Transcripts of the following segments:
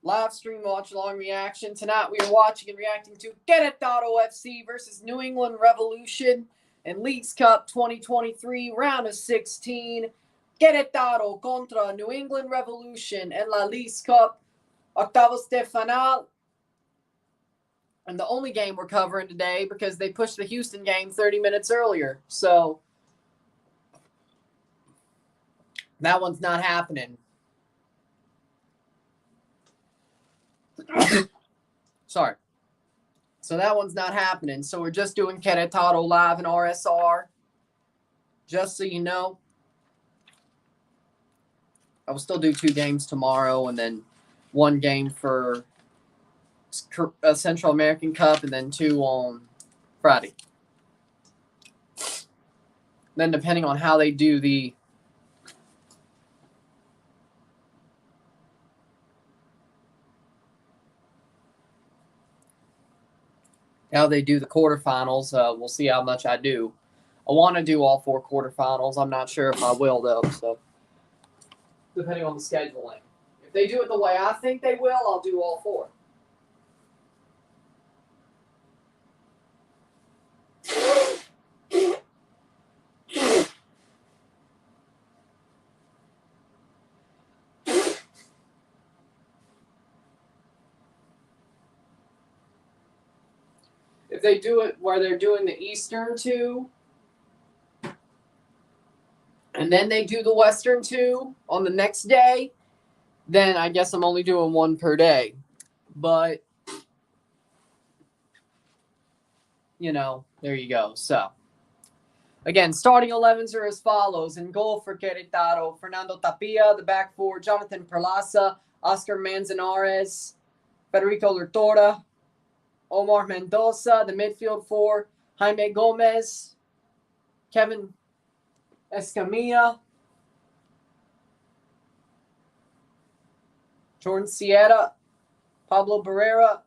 live stream watch-along reaction. Tonight we are watching and reacting to Querétaro FC versus New England Revolution in Leagues Cup 2023, round of 16. Querétaro contra New England Revolution en la Leagues Cup, octavos de final. And the only game we're covering today because they pushed the Houston game 30 minutes earlier. So that one's not happening. Sorry. So that one's not happening. So we're just doing Querétaro live in RSR. Just so you know. I will still do 2 games tomorrow and then 1 game for Central American Cup and then 2 on Friday. Then depending on how they do the quarterfinals, we'll see how much I do. I want to do all 4 quarterfinals. I'm not sure if I will, though. So, depending on the scheduling. If they do it the way I think they will, I'll do all 4. If they do it where they're doing the Eastern 2, and then they do the Western 2 on the next day, then I guess I'm only doing 1 per day. But, you know, there you go. So, again, starting 11s are as follows. In goal for Querétaro, Fernando Tapia. The back 4, Jonathan Perlaza, Oscar Manzanares, Federico Lertora, Omar Mendoza. The midfield 4, Jaime Gomez, Kevin Escamilla, Jordan Sierra, Pablo Barrera,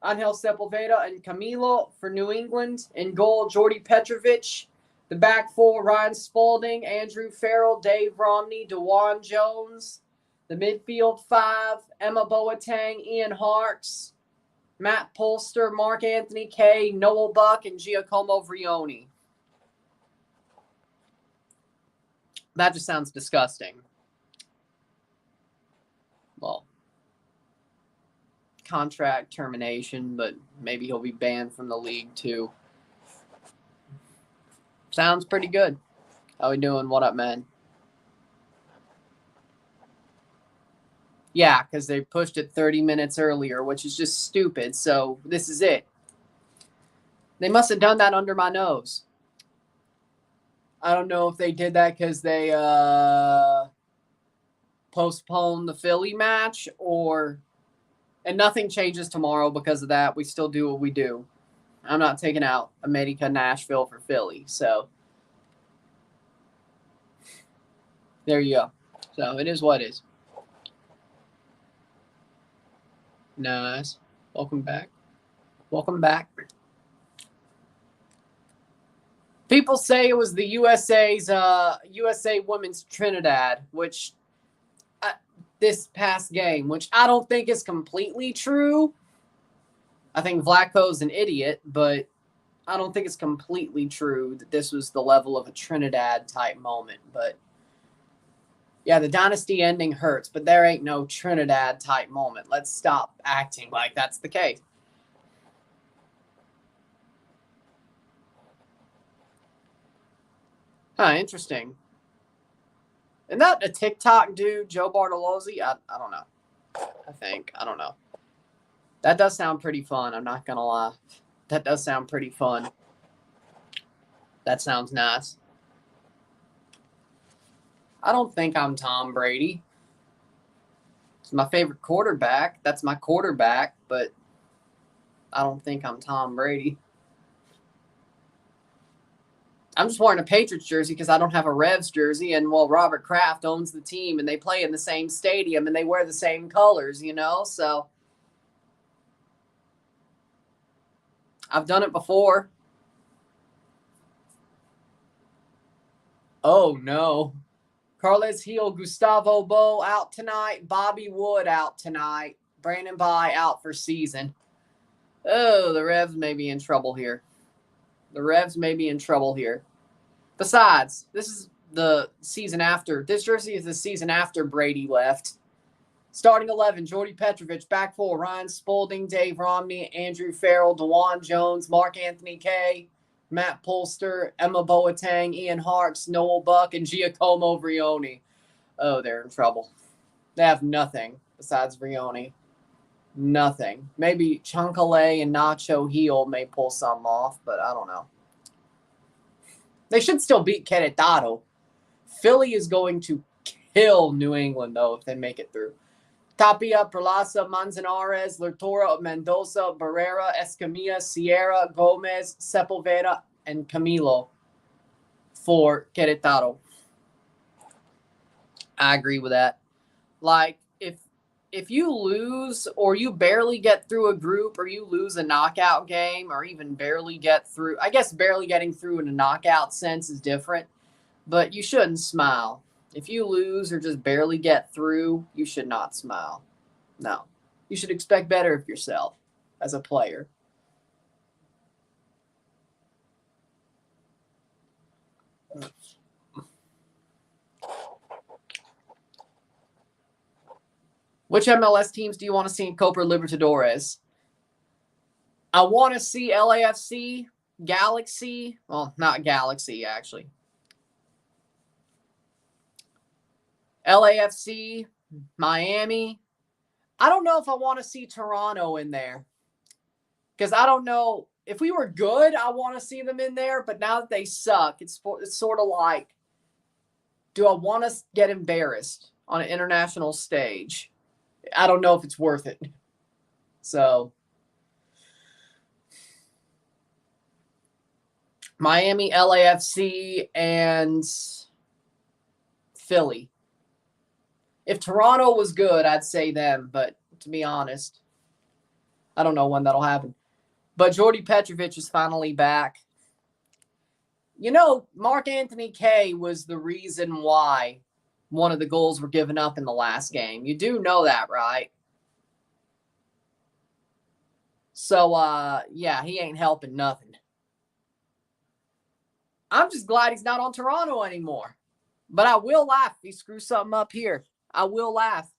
Angel Sepulveda, and Camilo for New England. In goal, Jordi Petrovic. The back 4, Ryan Spalding, Andrew Farrell, Dave Romney, DeJuan Jones. The midfield 5, Emma Boateng, Ian Harkes, Matt Polster, Mark Anthony Kay, Noel Buck, and Giacomo Vrioni. That just sounds disgusting. Well, contract termination, but maybe he'll be banned from the league too. Sounds pretty good. How we doing? What up, man? Yeah, because they pushed it 30 minutes earlier, which is just stupid. So this is it. They must have done that under my nose. I don't know if they did that because they postponed the Philly match or... And nothing changes tomorrow because of that. We still do what we do. I'm not taking out America Nashville for Philly. So there you go. So it is what it is. Nice. Welcome back. Welcome back. People say it was the USA Women's Trinidad, which this past game, which I don't think is completely true. I think Vlatko's an idiot, but I don't think it's completely true that this was the level of a Trinidad type moment. But yeah, the dynasty ending hurts, but there ain't no Trinidad type moment. Let's stop acting like that's the case. Huh, interesting. Isn't that a TikTok dude, Joe Bartolozzi? I don't know. I don't know. That does sound pretty fun. I'm not going to lie. That does sound pretty fun. That sounds nice. I don't think I'm Tom Brady. It's my favorite quarterback. That's my quarterback, but I don't think I'm Tom Brady. I'm just wearing a Patriots jersey because I don't have a Revs jersey. And, well, Robert Kraft owns the team, and they play in the same stadium, and they wear the same colors, you know? So I've done it before. Oh, no. Carles Heel, Gustavo Bo out tonight. Bobby Wood out tonight. Brandon Bye out for season. Oh, the Revs may be in trouble here. Besides, this is the season after. This jersey is the season after Brady left. Starting 11, Jordy Petrovic, back four, Ryan Spaulding, Dave Romney, Andrew Farrell, DeJuan Jones, Mark Anthony Kay, Matt Polster, Emma Boateng, Ian Hartz, Noel Buck, and Giacomo Vrioni. Oh, they're in trouble. They have nothing besides Vrioni. Nothing. Maybe Chancalay and Nacho Heel may pull something off, but I don't know. They should still beat Querétaro. Philly is going to kill New England, though, if they make it through. Tapia, Perlaza, Manzanares, Lertora, Mendoza, Barrera, Escamilla, Sierra, Gomez, Sepulveda, and Camilo for Querétaro. I agree with that. Like, if you lose or you barely get through a group or you lose a knockout game or even barely get through, I guess barely getting through in a knockout sense is different, but you shouldn't smile. If you lose or just barely get through, you should not smile. No. You should expect better of yourself as a player. Which MLS teams do you want to see in Copa Libertadores? I want to see LAFC, Galaxy. Well, not Galaxy, actually. LAFC, Miami. I don't know if I want to see Toronto in there. Because I don't know. If we were good, I want to see them in there. But now that they suck, it's sort of like, do I want to get embarrassed on an international stage? I don't know if it's worth it. So, Miami, LAFC, and Philly. If Toronto was good, I'd say them. But to be honest, I don't know when that'll happen. But Jordy Petrovic is finally back. You know, Mark Anthony Kay was the reason why one of the goals were given up in the last game. You do know that, right? So, yeah, he ain't helping nothing. I'm just glad he's not on Toronto anymore. But I will laugh if he screws something up here. I will laugh.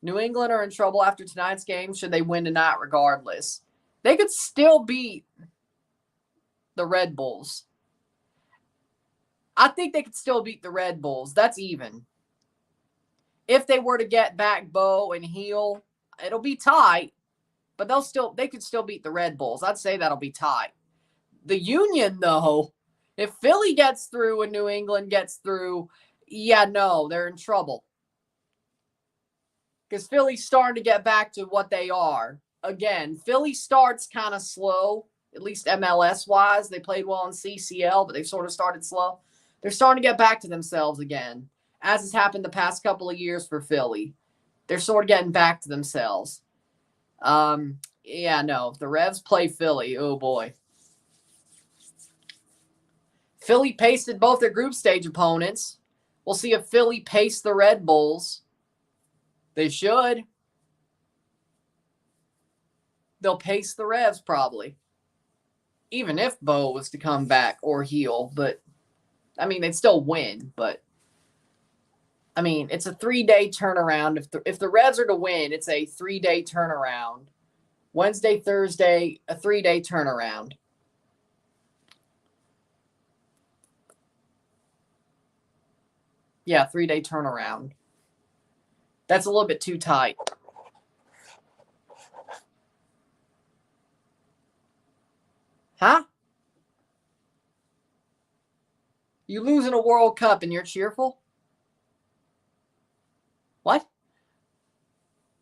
New England are in trouble after tonight's game should they win tonight regardless. They could still beat the Red Bulls. I think they could still beat the Red Bulls. That's even. If they were to get back Bo and Heel, it'll be tight, but they could still beat the Red Bulls. I'd say that'll be tight. The Union, though, if Philly gets through and New England gets through, yeah, no, they're in trouble. Because Philly's starting to get back to what they are. Again, Philly starts kind of slow, at least MLS-wise. They played well in CCL, but they've sort of started slow. They're starting to get back to themselves again, as has happened the past couple of years for Philly. They're sort of getting back to themselves. Yeah, no, if the Revs play Philly, oh boy. Philly pasted both their group stage opponents. We'll see if Philly paced the Red Bulls. They should. They'll pace the Revs probably. Even if Bo was to come back or Heel, but I mean, they'd still win, but I mean, it's a 3-day turnaround. If the Revs are to win, it's a 3-day turnaround. Wednesday, Thursday, a 3-day turnaround. Yeah, 3-day turnaround. That's a little bit too tight. Huh? You lose in a World Cup and you're cheerful? What?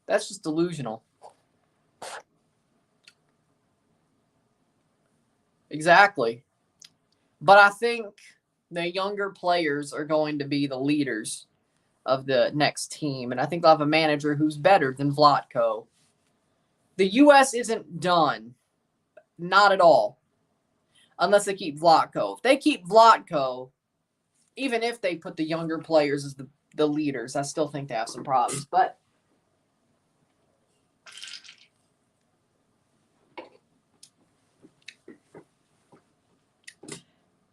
That's just delusional. Exactly. But I think the younger players are going to be the leaders of the next team. And I think they'll have a manager who's better than Vlatko. The U.S. isn't done. Not at all. Unless they keep Vlatko. If they keep Vlatko, even if they put the younger players as the leaders, I still think they have some problems. But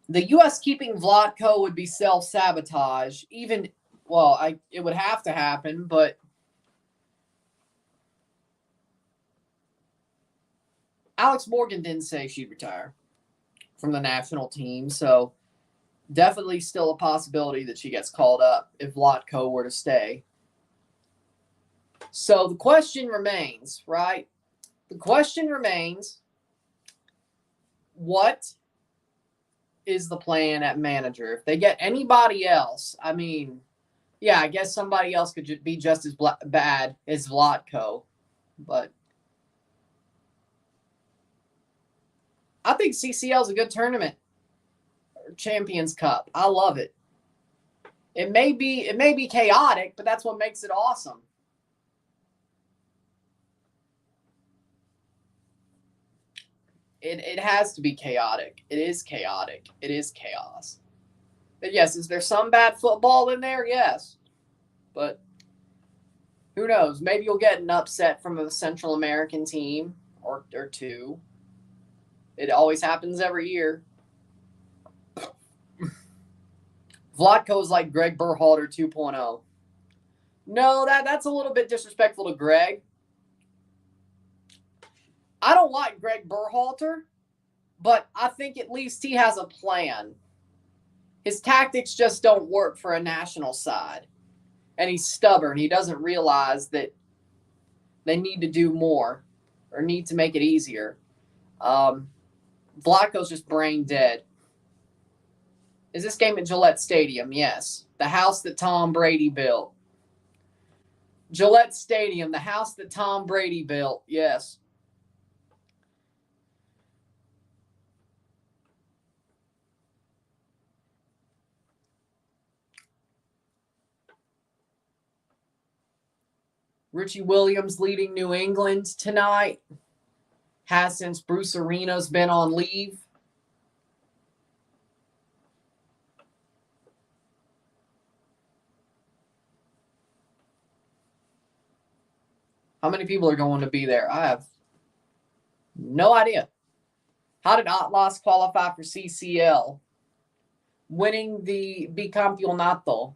the U.S. keeping Vlatko would be self-sabotage. It would have to happen, but Alex Morgan didn't say she'd retire from the national team, so definitely still a possibility that she gets called up if Vlatko were to stay. So the question remains, right? The question remains, what is the plan at manager? If they get anybody else, I mean, yeah, I guess somebody else could be just as bad as Vlatko, but I think CCL is a good tournament. Champions Cup. I love it. It may be chaotic, but that's what makes it awesome. It has to be chaotic. It is chaotic. It is chaos. But yes, is there some bad football in there? Yes. But who knows? Maybe you'll get an upset from a Central American team or two. It always happens every year. Vlatko's like Greg Berhalter 2.0. No, that's a little bit disrespectful to Greg. I don't like Greg Berhalter, but I think at least he has a plan. His tactics just don't work for a national side. And he's stubborn. He doesn't realize that they need to do more or need to make it easier. Vlatko's just brain dead. Is this game at Gillette Stadium? Yes. The house that Tom Brady built. Gillette Stadium, the house that Tom Brady built. Yes. Richie Williams leading New England tonight. Has since Bruce Arena's been on leave. How many people are going to be there? I have no idea. How did Atlas qualify for CCL? Winning the bicampeonato.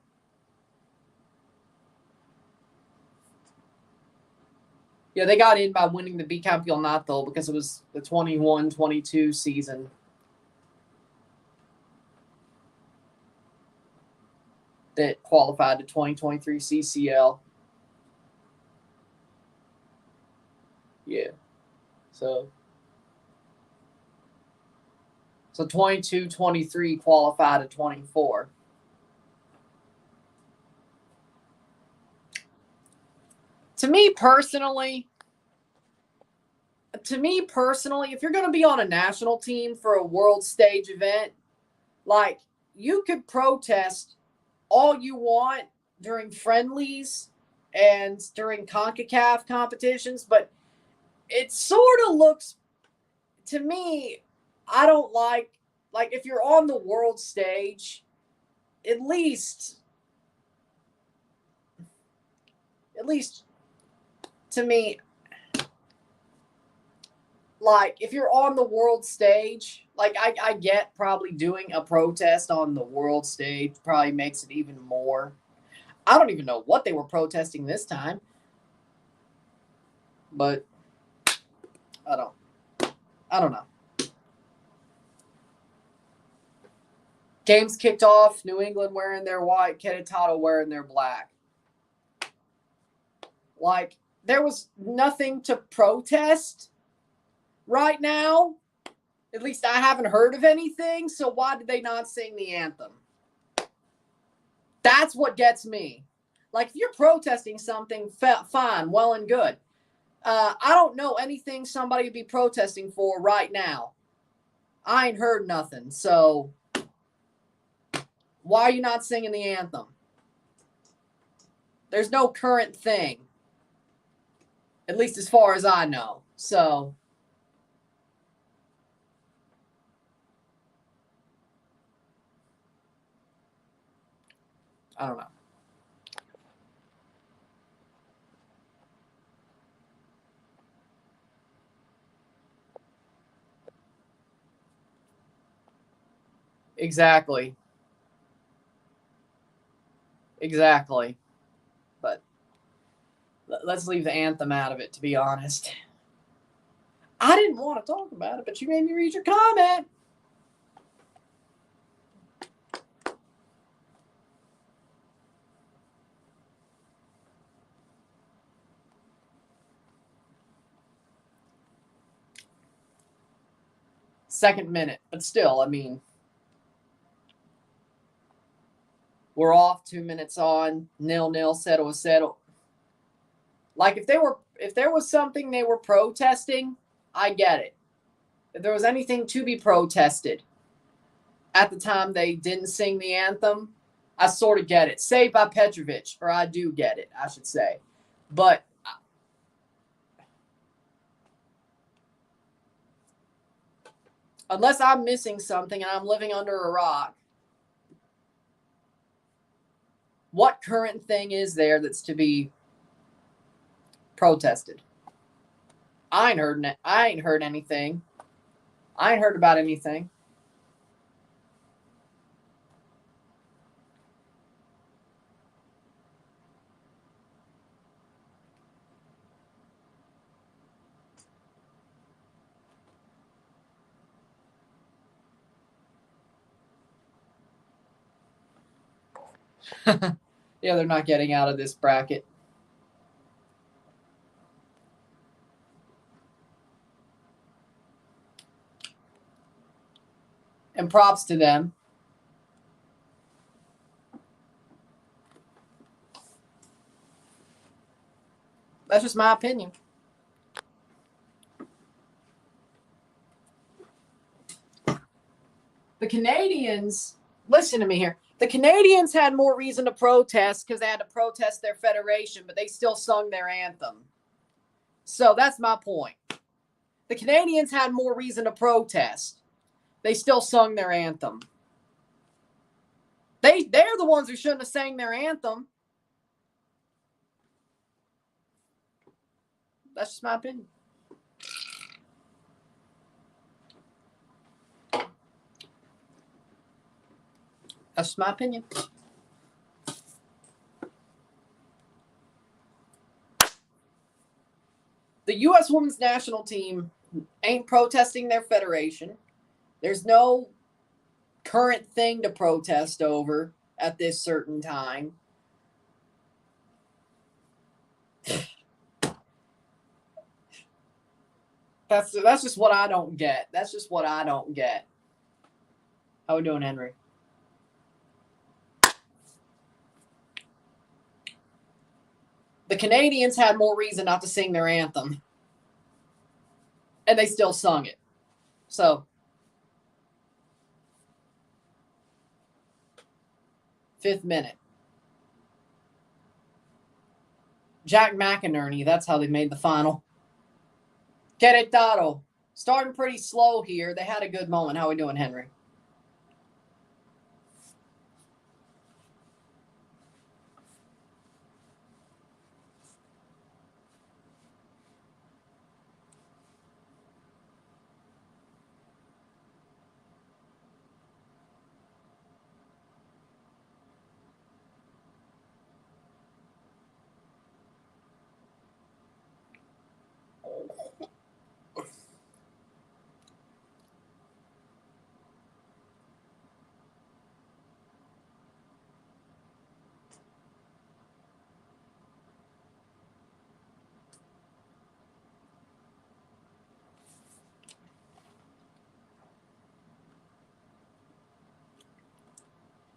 Yeah, they got in by winning the bicampeonato because it was the 21-22 season. That qualified to 2023 CCL. Yeah. So 22-23 qualified to 24. To me personally, if you're going to be on a national team for a world stage event, like, you could protest all you want during friendlies and during CONCACAF competitions, but it sort of looks, to me, I don't like if you're on the world stage, at least to me, like, if you're on the world stage, like, I get probably doing a protest on the world stage probably makes it even more. I don't even know what they were protesting this time. But I don't know. Games kicked off, New England wearing their white, Querétaro wearing their black. Like, there was nothing to protest right now. At least I haven't heard of anything, so why did they not sing the anthem? That's what gets me. Like, if you're protesting something, fine, well and good. I don't know anything somebody would be protesting for right now. I ain't heard nothing, so why are you not singing the anthem? There's no current thing, at least as far as I know. So I don't know. Exactly. But let's leave the anthem out of it, to be honest. I didn't want to talk about it, but you made me read your comment. Second minute, but still, I mean, we're off 2 minutes on, 0-0, settle. Like if there was something they were protesting, I get it. If there was anything to be protested at the time they didn't sing the anthem, I sort of get it. Saved by Petrovic, or I do get it, I should say. But unless I'm missing something and I'm living under a rock, what current thing is there that's to be protested? I ain't heard anything. I ain't heard about anything. Yeah, they're not getting out of this bracket. And props to them. That's just my opinion. The Canadians, listen to me here. The Canadians had more reason to protest because they had to protest their federation, but they still sung their anthem. So that's my point. The Canadians had more reason to protest. They still sung their anthem. They're the ones who shouldn't have sang their anthem. That's just my opinion. That's just my opinion. The U.S. women's national team ain't protesting their federation. There's no current thing to protest over at this certain time. That's just what I don't get. That's just what I don't get. How we doing, Henry? The Canadians had more reason not to sing their anthem. And they still sung it. So, 5th minute. Jack McInerney, that's how they made the final. Querétaro, starting pretty slow here. They had a good moment. How we doing, Henry?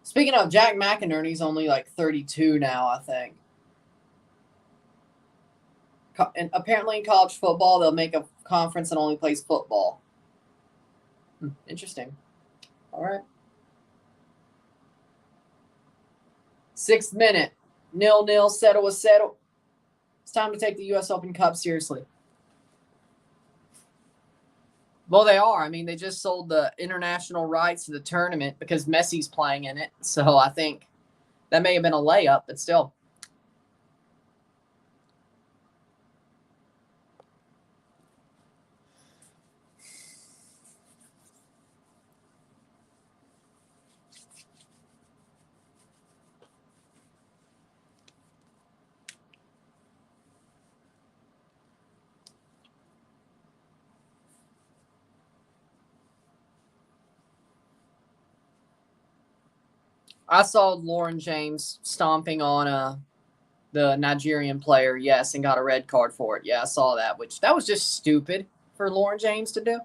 Speaking of, Jack McInerney's only like 32 now, I think. And apparently in college football, they'll make a conference that only plays football. Interesting. All right. 6th minute. 0-0, settle. It's time to take the U.S. Open Cup seriously. Well, they are. I mean, they just sold the international rights to the tournament because Messi's playing in it. So I think That may have been a layup, but still. I saw Lauren James stomping on the Nigerian player, yes, and got a red card for it. Yeah, I saw that, which that was just stupid for Lauren James to do.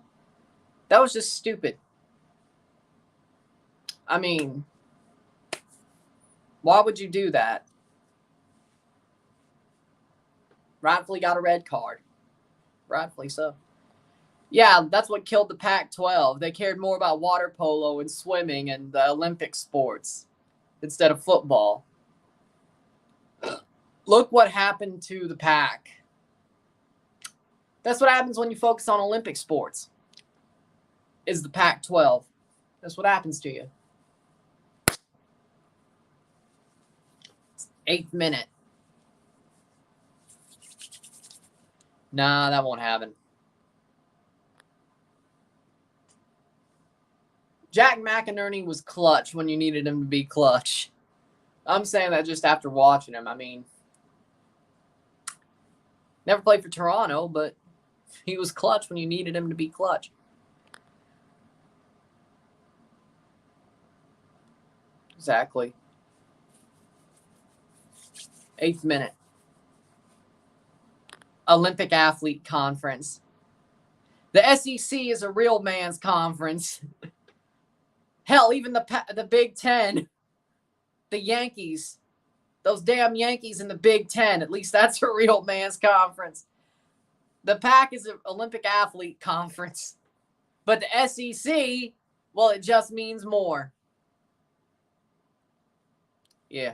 That was just stupid. I mean, why would you do that? Rightfully got a red card. Rightfully so. Yeah, that's what killed the Pac-12. They cared more about water polo and swimming and the Olympic sports instead of football. Look what happened to the Pac. That's what happens when you focus on Olympic sports. Is the Pac-12. That's what happens to you. 8th minute. Nah, that won't happen. Jack McInerney was clutch when you needed him to be clutch. I'm saying that just after watching him. I mean, never played for Toronto, but he was clutch when you needed him to be clutch. Exactly. 8th minute. Olympic Athlete Conference. The SEC is a real man's conference. Hell, even the Big Ten, the Yankees, those damn Yankees in the Big Ten, at least that's a real man's conference. The Pac is an Olympic Athlete Conference. But the SEC, well, it just means more. Yeah.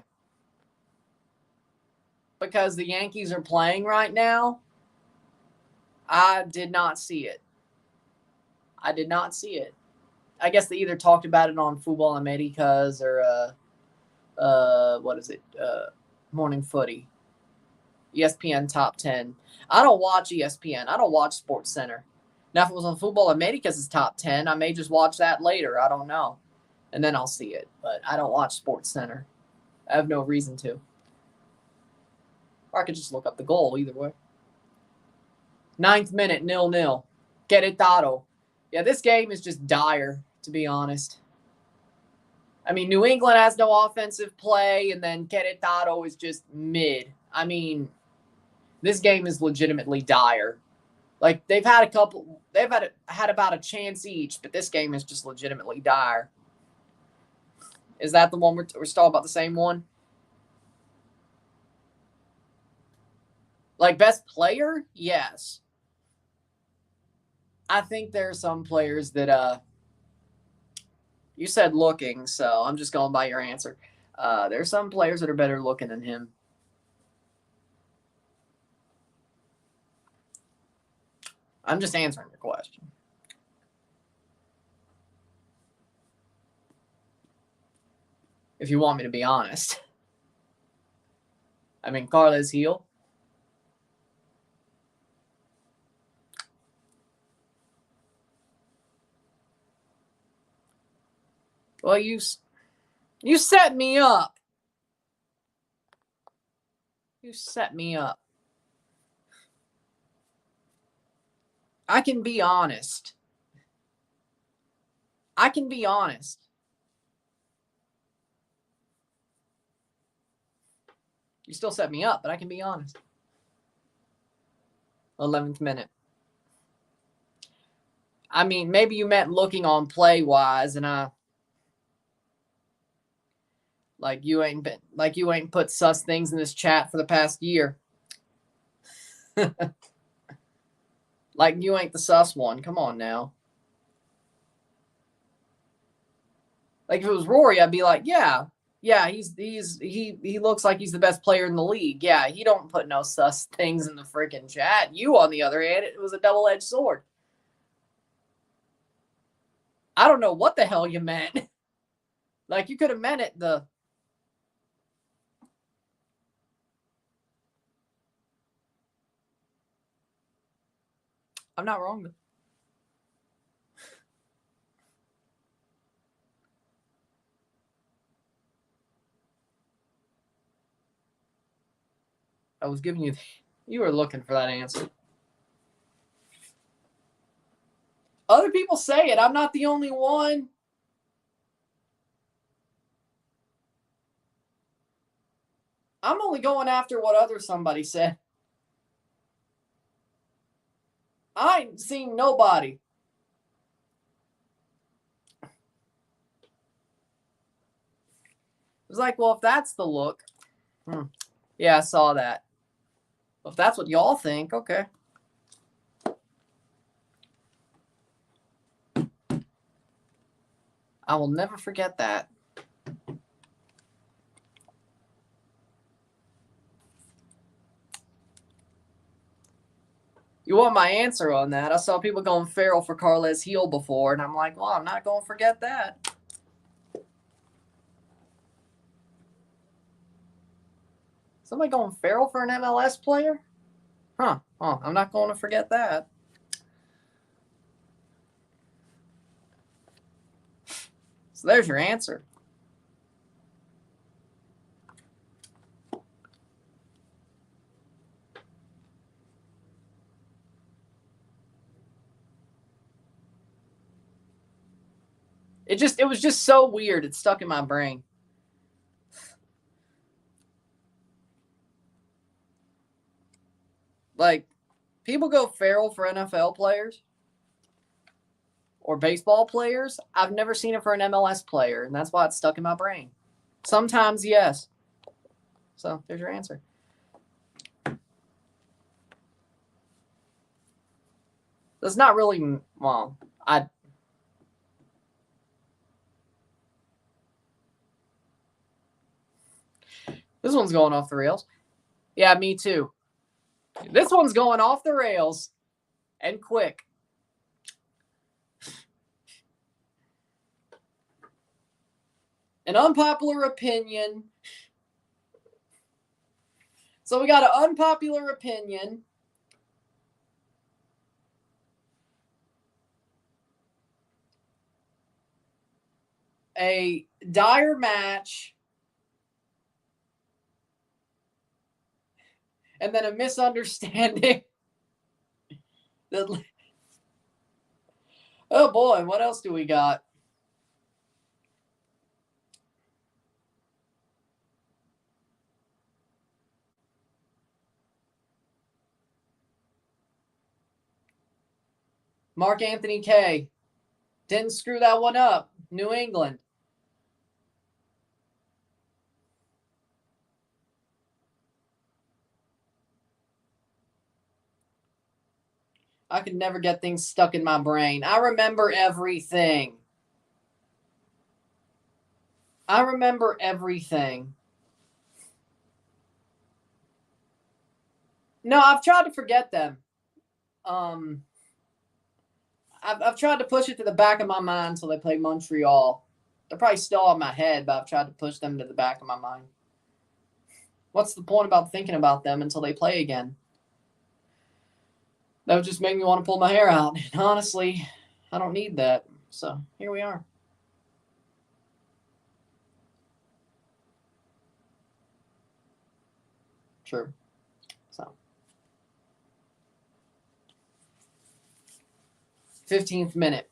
Because the Yankees are playing right now, I did not see it. I did not see it. I guess they either talked about it on Football Americas or what is it? Morning Footy. ESPN Top 10. I don't watch ESPN. I don't watch Sports Center. Now, if it was on Football Americas' Top 10, I may just watch that later. I don't know. And then I'll see it. But I don't watch Sports Center. I have no reason to. Or I could just look up the goal either way. 9th minute, 0-0. Querétaro. Yeah, this game is just dire, to be honest. I mean, New England has no offensive play, and then Querétaro is just mid. I mean, this game is legitimately dire. Like, they've had about a chance each, but this game is just legitimately dire. Is that the one we're still about the same one? Like, best player? Yes. I think there are some players that, you said looking, so I'm just going by your answer. There are some players that are better looking than him. I'm just answering your question. If you want me to be honest. I mean, Carles Gil. Well, you set me up. You set me up. I can be honest. I can be honest. You still set me up, but I can be honest. 11th minute. I mean, maybe you meant looking on play-wise, and like you ain't put sus things in this chat for the past year. Like you ain't the sus one. Come on now. Like if it was Rory, I'd be like, yeah, he looks like he's the best player in the league. Yeah, he don't put no sus things in the freaking chat. You, on the other hand, it was a double-edged sword. I don't know what the hell you meant. Like you could have meant it I'm not wrong, though. I was giving you... You were looking for that answer. Other people say it. I'm not the only one. I'm only going after what somebody said. I ain't seen nobody. It was like, well, if that's the look. Yeah, I saw that. Well, if that's what y'all think, okay. I will never forget that. You want my answer on that? I saw people going feral for Carles Heel before, and I'm like, well, I'm not going to forget that. Somebody going feral for an MLS player? Huh. Oh, I'm not going to forget that. So there's your answer. It was just so weird. It stuck in my brain. Like, people go feral for NFL players or baseball players. I've never seen it for an MLS player, and that's why it's stuck in my brain. Sometimes, yes. So, there's your answer. That's not really, well, this one's going off the rails. Yeah, me too. This one's going off the rails and quick. An unpopular opinion. So we got an unpopular opinion. A dire match. And then a misunderstanding. Oh boy, what else do we got? Mark Anthony K. Didn't screw that one up. New England. I could never get things stuck in my brain. I remember everything. I remember everything. No, I've tried to forget them. I've tried to push it to the back of my mind until they play Montreal. They're probably still on my head, but I've tried to push them to the back of my mind. What's the point about thinking about them until they play again? That would just make me want to pull my hair out. And honestly, I don't need that. So here we are. True. So 15th minute.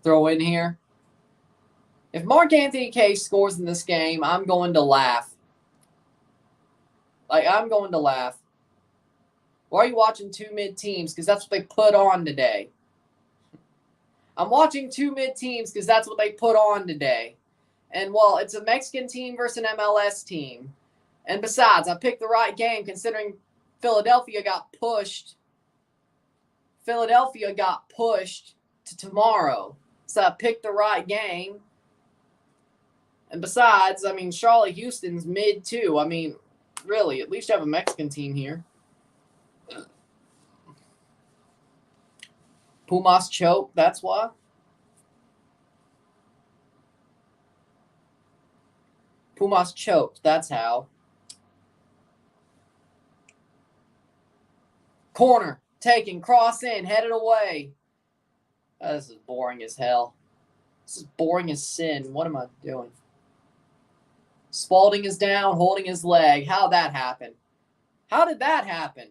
Throw in here. If Mark Anthony K scores in this game, I'm going to laugh. I'm going to laugh. Why are you watching two mid-teams? Because that's what they put on today. I'm watching two mid-teams because that's what they put on today. And, well, it's a Mexican team versus an MLS team. And besides, I picked the right game considering Philadelphia got pushed. Philadelphia got pushed to tomorrow. So I picked the right game. And besides, I mean, Charlotte Houston's mid too. I mean, really, at least you have a Mexican team here. Pumas choke, that's why. Pumas choked, that's how. Corner, taken, cross in, headed away. Oh, this is boring as hell. This is boring as sin. What am I doing? Spalding is down, holding his leg. How'd that happen? How did that happen?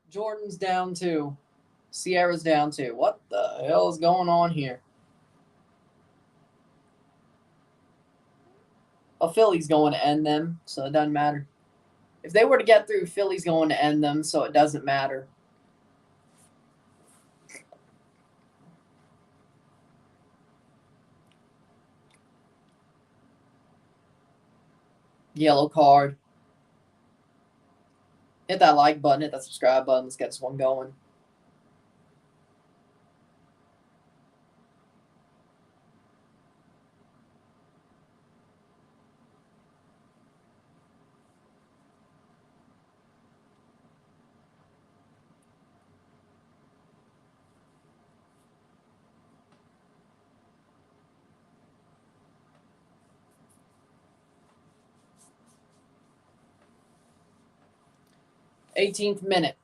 Jordan's down too. Sierra's down too. What the hell is going on here? Well, Philly's going to end them, so it doesn't matter. If they were to get through, Philly's going to end them, so it doesn't matter. Yellow card. Hit that like button, hit that subscribe button. Let's get this one going. Eighteenth minute.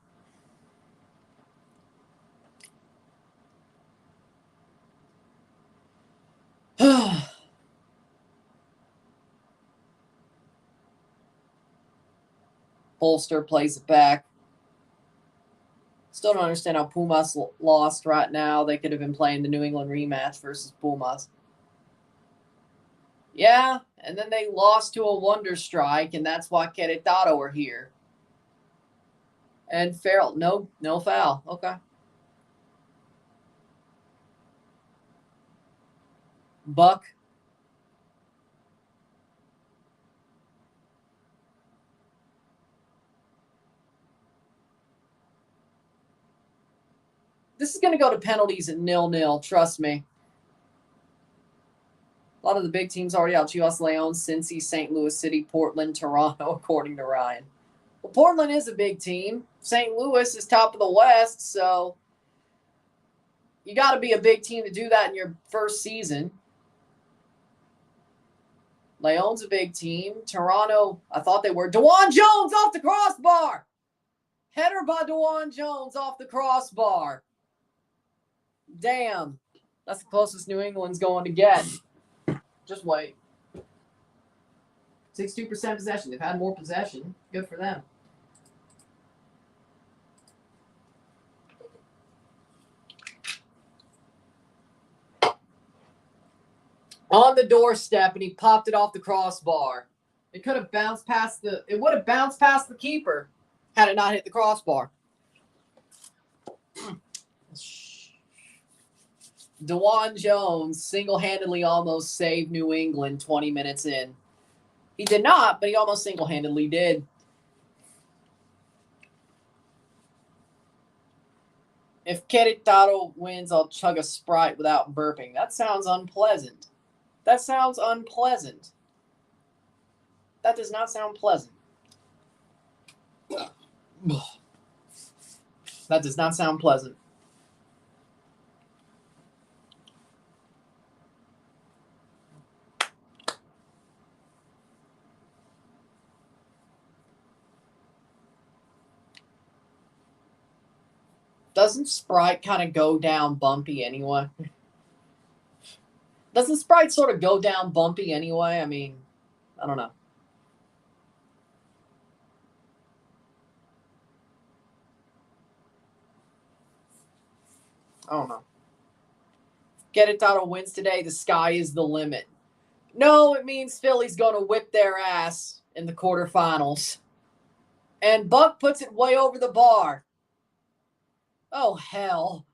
Holster plays it back. Still don't understand how Pumas lost right now. They could have been playing the New England rematch versus Pumas. Yeah, and then they lost to a wonder strike, and that's why Querétaro are here. And Farrell, no foul. Okay. Buck. This is going to go to penalties at 0-0. Trust me. A lot of the big teams already out. Chivas, León, Cincy, St. Louis City, Portland, Toronto, according to Ryan. Well, Portland is a big team. St. Louis is top of the West, so you got to be a big team to do that in your first season. León's a big team. Toronto, I thought they were. DeJuan Jones off the crossbar. Header by DeJuan Jones off the crossbar. Damn. That's the closest New England's going to get. Just wait. 62% possession. They've had more possession. Good for them. On the doorstep, and he popped it off the crossbar. It could have bounced past the. It would have bounced past the keeper had it not hit the crossbar. DeJuan Jones single-handedly almost saved New England 20 minutes in. He did not, but he almost single-handedly did. If Querétaro wins, I'll chug a Sprite without burping. That sounds unpleasant. That sounds unpleasant. That does not sound pleasant. That does not sound pleasant. Doesn't Sprite kind of go down bumpy anyway? Doesn't Sprite sort of go down bumpy anyway? I mean, I don't know. I don't know. Querétaro wins today. The sky is the limit. No, it means Philly's going to whip their ass in the quarterfinals. And Buck puts it way over the bar. Oh, hell.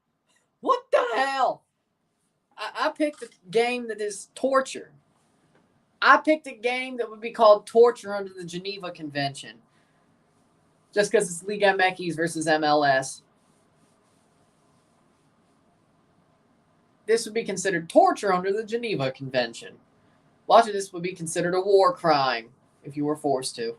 What the hell? I picked a game that is torture. I picked a game that would be called torture under the Geneva Convention. Just because it's Liga MX versus MLS. This would be considered torture under the Geneva Convention. Watching this would be considered a war crime if you were forced to.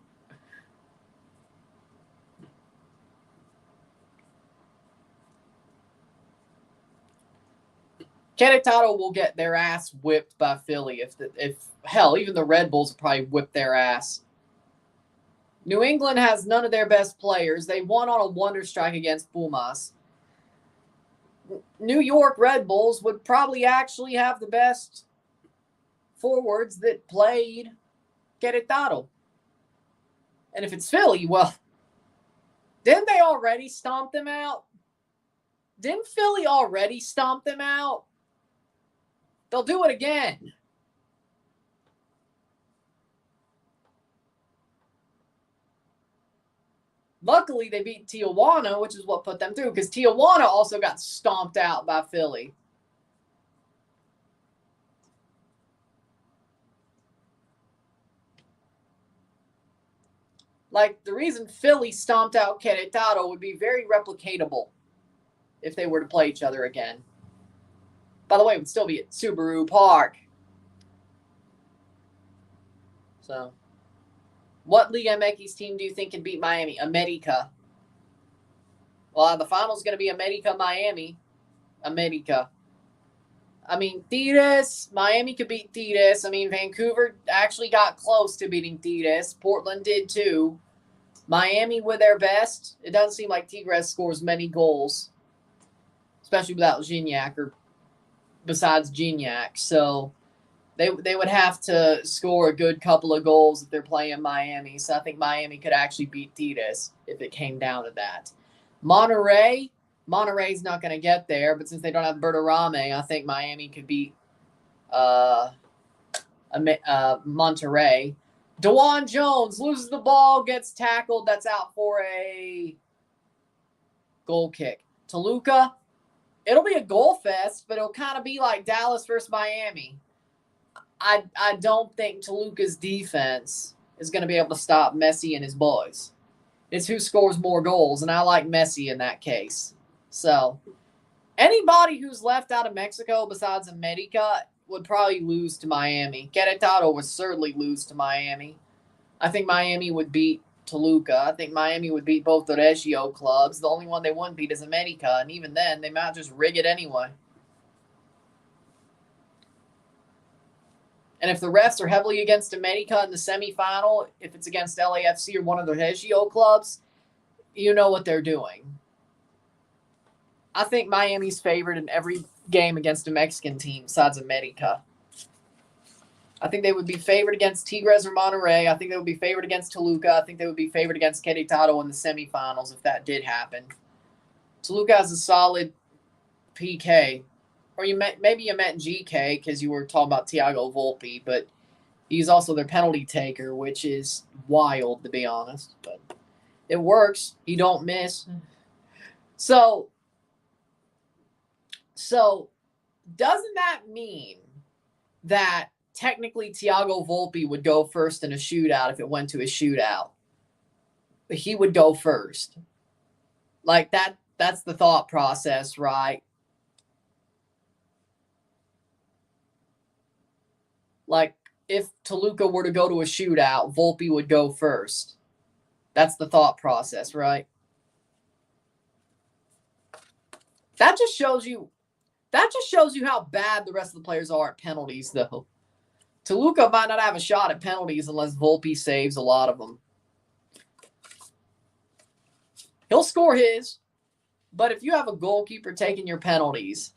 Querétaro will get their ass whipped by Philly. If hell, even the Red Bulls will probably whip their ass. New England has none of their best players. They won on a wonder strike against Pumas. New York Red Bulls would probably actually have the best forwards that played Querétaro. And if it's Philly, well, didn't they already stomp them out? Didn't Philly already stomp them out? They'll do it again. Luckily, they beat Tijuana, which is what put them through, because Tijuana also got stomped out by Philly. Like, the reason Philly stomped out Querétaro would be very replicatable if they were to play each other again. By the way, it would still be at Subaru Park. So, what Liga MX team do you think can beat Miami? America. Well, the final's going to be America-Miami. America. I mean, Tigres. Miami could beat Tigres. I mean, Vancouver actually got close to beating Tigres. Portland did too. Miami with their best. It doesn't seem like Tigres scores many goals, especially without Gignac or besides Gignac. So they would have to score a good couple of goals if they're playing Miami. So I think Miami could actually beat Tigres if it came down to that. Monterrey's not going to get there, but since they don't have Berterame, I think Miami could beat Monterrey. DeJuan Jones loses the ball, gets tackled. That's out for a goal kick. Toluca, it'll be a goal fest, but it'll kind of be like Dallas versus Miami. I don't think Toluca's defense is going to be able to stop Messi and his boys. It's who scores more goals, and I like Messi in that case. So anybody who's left out of Mexico besides America would probably lose to Miami. Querétaro would certainly lose to Miami. I think Miami would beat Toluca. I think Miami would beat both the Regio clubs. The only one they wouldn't beat is America, and even then, they might just rig it anyway. And if the refs are heavily against America in the semifinal, if it's against LAFC or one of the Regio clubs, you know what they're doing. I think Miami's favored in every game against a Mexican team besides America. I think they would be favored against Tigres or Monterrey. I think they would be favored against Toluca. I think they would be favored against Querétaro in the semifinals if that did happen. Toluca has a solid PK. Or maybe you meant GK because you were talking about Thiago Volpe, but he's also their penalty taker, which is wild, to be honest. But it works. He don't miss. So doesn't that mean that technically Thiago Volpe would go first in a shootout if it went to a shootout? He would go first. Like that's the thought process, right? Like if Toluca were to go to a shootout, Volpe would go first. That's the thought process, right? That just shows you how bad the rest of the players are at penalties, though. Toluca might not have a shot at penalties unless Volpe saves a lot of them. He'll score his, but if you have a goalkeeper taking your penalties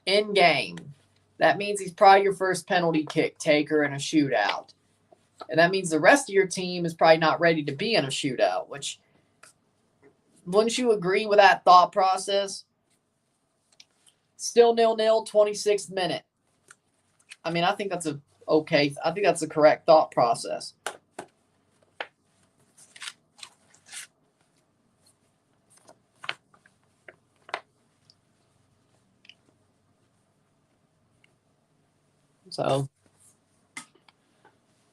in game, that means he's probably your first penalty kick taker in a shootout. And that means the rest of your team is probably not ready to be in a shootout, which, wouldn't you agree with that thought process? Still 0-0, 26th minute. I mean, I think that's I think that's the correct thought process. So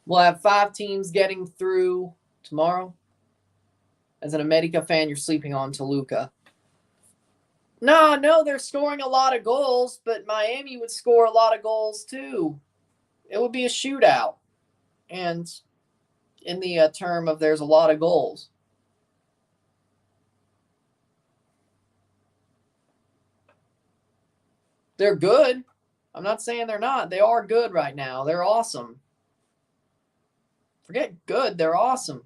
We'll have 5 teams getting through tomorrow. As an America fan, you're sleeping on Toluca. No, they're scoring a lot of goals, but Miami would score a lot of goals too. It would be a shootout. And in the term of there's a lot of goals. They're good. I'm not saying they're not. They are good right now. They're awesome. Forget good. They're awesome.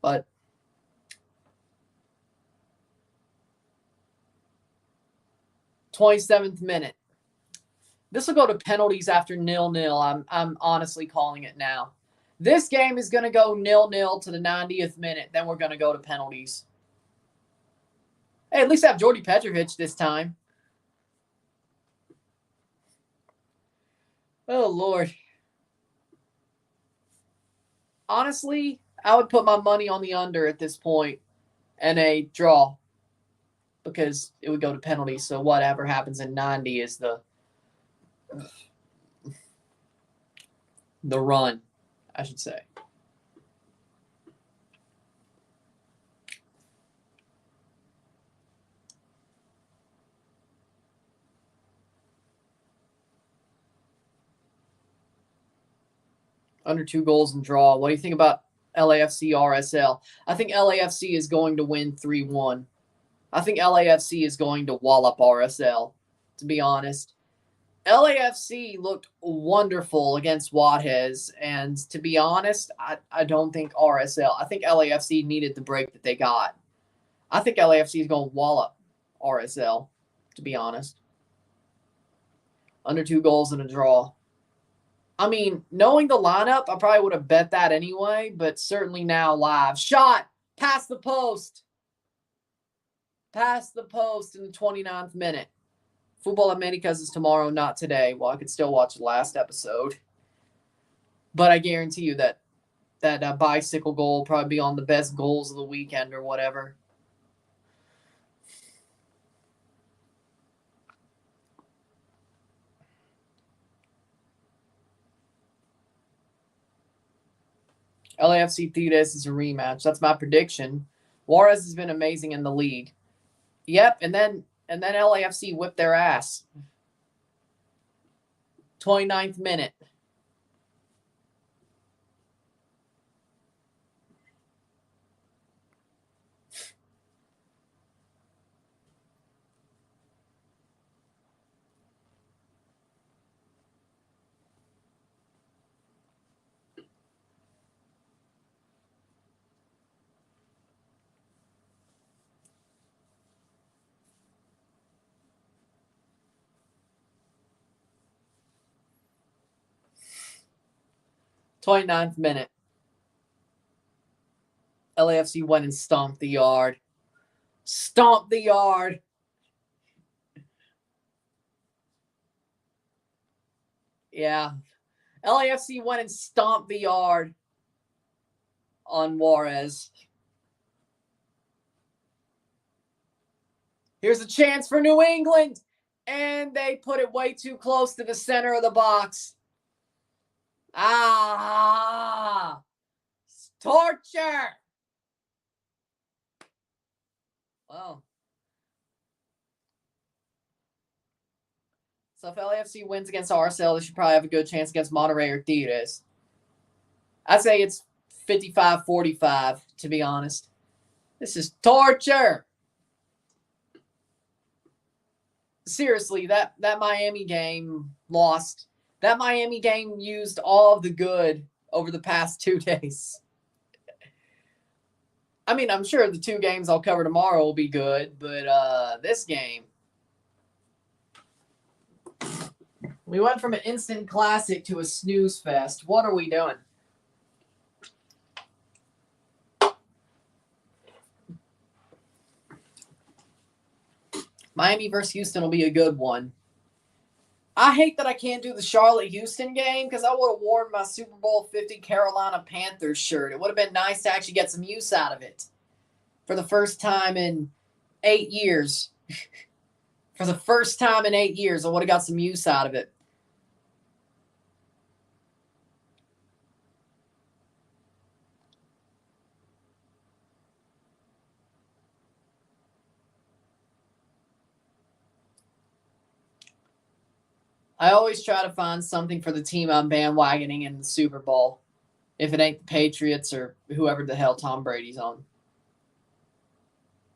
But 27th minute. This will go to penalties after 0-0. I'm honestly calling it now. This game is going to go 0-0 to the 90th minute. Then we're going to go to penalties. Hey, at least I have Jordy Petrovic this time. Oh, Lord. Honestly, I would put my money on the under at this point and a draw because it would go to penalties. So whatever happens in 90 is the run, I should say. Under 2 goals and draw. What do you think about LAFC RSL? I think LAFC is going to win 3-1. I think LAFC is going to wallop RSL, to be honest. LAFC looked wonderful against Yepez, and to be honest, I don't think RSL. I think LAFC needed the break that they got. I think LAFC is going to wallop RSL, to be honest. Under 2 goals and a draw. I mean, knowing the lineup, I probably would have bet that anyway, but certainly now live. Shot! Past the post! Past the post in the 29th minute. Football Americas is tomorrow, not today. Well, I could still watch the last episode. But I guarantee you that bicycle goal will probably be on the best goals of the weekend or whatever. LAFC Tigres is a rematch. That's my prediction. Juarez has been amazing in the league. Yep, and then LAFC whipped their ass. 29th minute. Twenty-ninth minute. LAFC went and stomped the yard. Stomped the yard. Yeah. LAFC went and stomped the yard on Juarez. Here's a chance for New England. And they put it way too close to the center of the box. Torture. Wow. So if LAFC wins against RSL, they should probably have a good chance against Monterrey or Tigres. I'd say it's 55-45, to be honest. This is torture. Seriously, that Miami game lost. That Miami game used all of the good over the past 2 days. I mean, I'm sure the 2 games I'll cover tomorrow will be good, but this game. We went from an instant classic to a snooze fest. What are we doing? Miami versus Houston will be a good one. I hate that I can't do the Charlotte-Houston game because I would have worn my Super Bowl 50 Carolina Panthers shirt. It would have been nice to actually get some use out of it for the first time in 8 years. For the first time in 8 years, I would have got some use out of it. I always try to find something for the team I'm bandwagoning in the Super Bowl, if it ain't the Patriots or whoever the hell Tom Brady's on.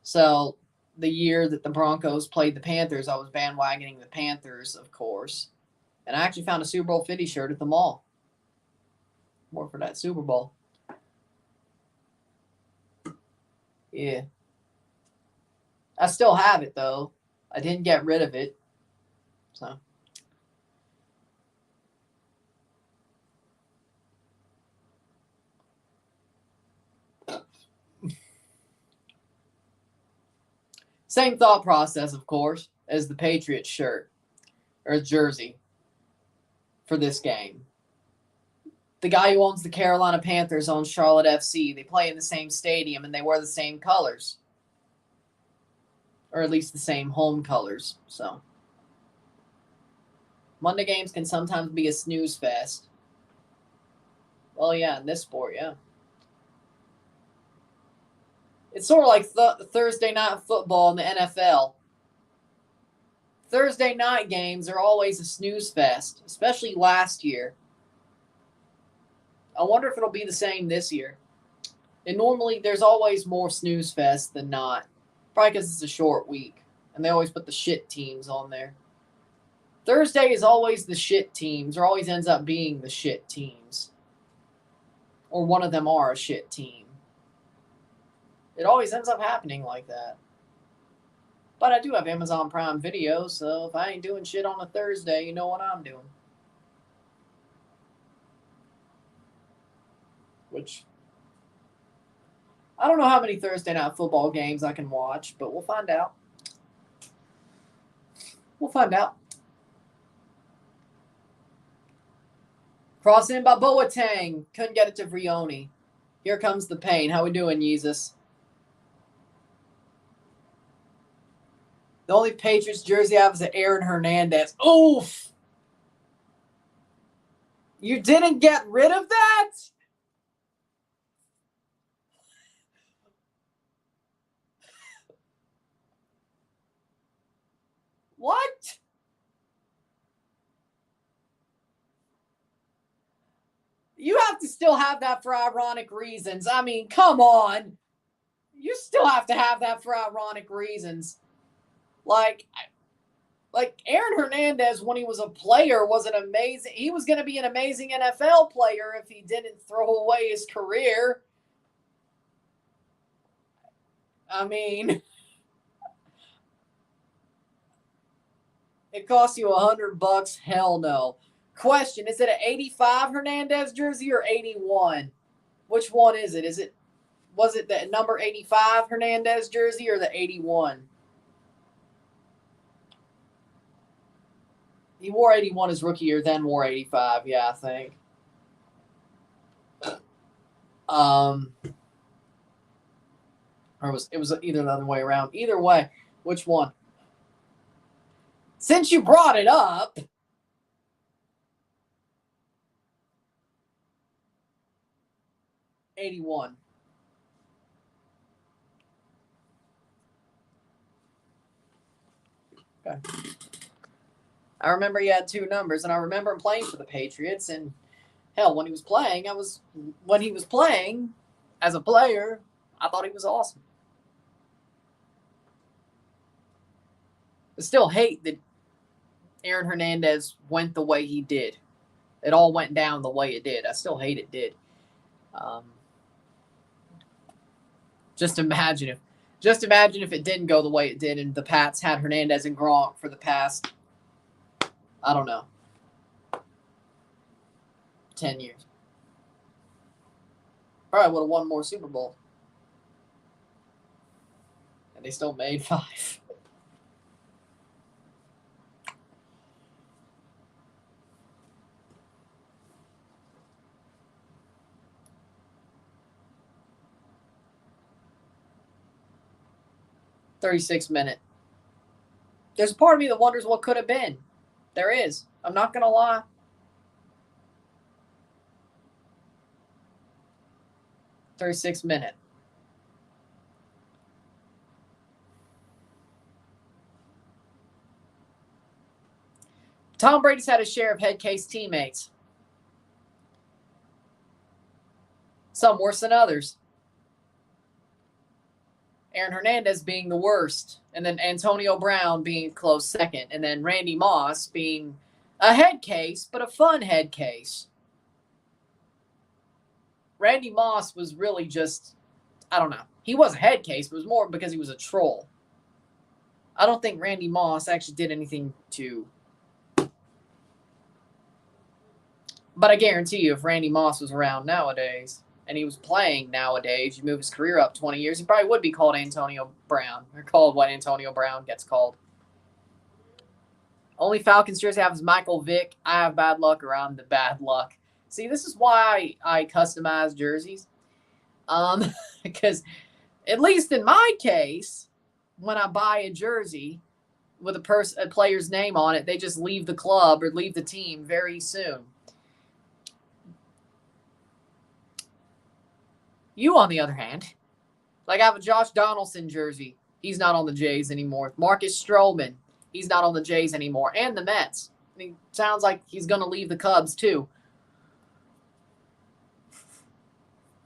So the year that the Broncos played the Panthers, I was bandwagoning the Panthers, of course. And I actually found a Super Bowl 50 shirt at the mall. More for that Super Bowl. Yeah. I still have it, though. I didn't get rid of it. So. Same thought process, of course, as the Patriots shirt or jersey for this game. The guy who owns the Carolina Panthers owns Charlotte FC. They play in the same stadium and they wear the same colors. Or at least the same home colors. So Monday games can sometimes be a snooze fest. Well, yeah, in this sport, yeah. It's sort of like Thursday night football in the NFL. Thursday night games are always a snooze fest, especially last year. I wonder if it'll be the same this year. And normally there's always more snooze fest than not. Probably because it's a short week. And they always put the shit teams on there. Thursday is always the shit teams, or always ends up being the shit teams. Or one of them are a shit team. It always ends up happening like that. But I do have Amazon Prime Video, so if I ain't doing shit on a Thursday, you know what I'm doing. Which, I don't know how many Thursday night football games I can watch, but we'll find out. We'll find out. Cross in by Boateng. Couldn't get it to Vrioni. Here comes the pain. How we doing, Yeezus? The only Patriots jersey I have is an Aaron Hernandez. Oof! You didn't get rid of that? What? You have to still have that for ironic reasons. I mean, come on. You still have to have that for ironic reasons. Like Aaron Hernandez, when he was a player, was an amazing. He was going to be an amazing NFL player if he didn't throw away his career. I mean, it costs you $100. Hell no. Question: is it an 85 Hernandez jersey or 81? Which one is it? Was it the number 85 Hernandez jersey or the 81? He wore 81 his rookie year, then wore 85. Yeah, I think. Or it was either the other way around. Either way, which one? Since you brought it up, $81. Okay. I remember he had two numbers, and I remember him playing for the Patriots. And hell, when he was playing as a player, I thought he was awesome. I still hate that Aaron Hernandez went the way he did. It all went down the way it did. I still hate it did. Just imagine if it didn't go the way it did and the Pats had Hernandez and Gronk for the past, I don't know, 10 years. Probably would have won more Super Bowls. And they still made 5. $36-minute There's a part of me that wonders what could have been. There is. I'm not going to lie. "36 minute. Tom Brady's had a share of head case teammates. Some worse than others. Aaron Hernandez being the worst, and then Antonio Brown being close second, and then Randy Moss being a head case, but a fun head case. Randy Moss was really just, I don't know. He was a head case, but it was more because he was a troll. I don't think Randy Moss actually did anything to... But I guarantee you, if Randy Moss was around nowadays, and he was playing nowadays, you move his career up 20 years, he probably would be called Antonio Brown, or called what Antonio Brown gets called. Only Falcons jersey I have is Michael Vick. I have bad luck around the bad luck. See, this is why I customize jerseys. Because at least in my case, when I buy a jersey with a player's name on it, they just leave the club or leave the team very soon. You, on the other hand, like I have a Josh Donaldson jersey. He's not on the Jays anymore. Marcus Stroman, he's not on the Jays anymore. And the Mets. I mean, sounds like he's going to leave the Cubs too.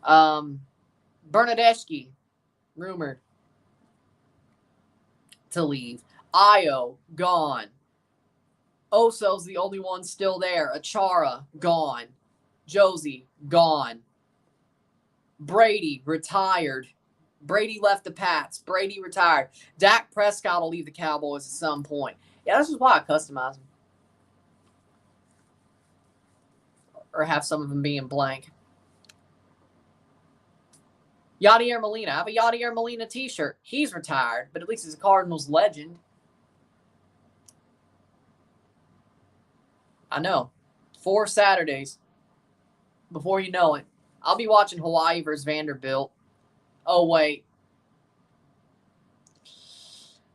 Bernadeschi, rumored to leave. Io, gone. Oso's the only one still there. Achara, gone. Josie, gone. Brady, retired. Brady left the Pats. Brady retired. Dak Prescott will leave the Cowboys at some point. Yeah, this is why I customize them. Or have some of them being blank. Yadier Molina. I have a Yadier Molina t-shirt. He's retired, but at least he's a Cardinals legend. I know. 4 Saturdays. Before you know it. I'll be watching Hawaii versus Vanderbilt. Oh, wait.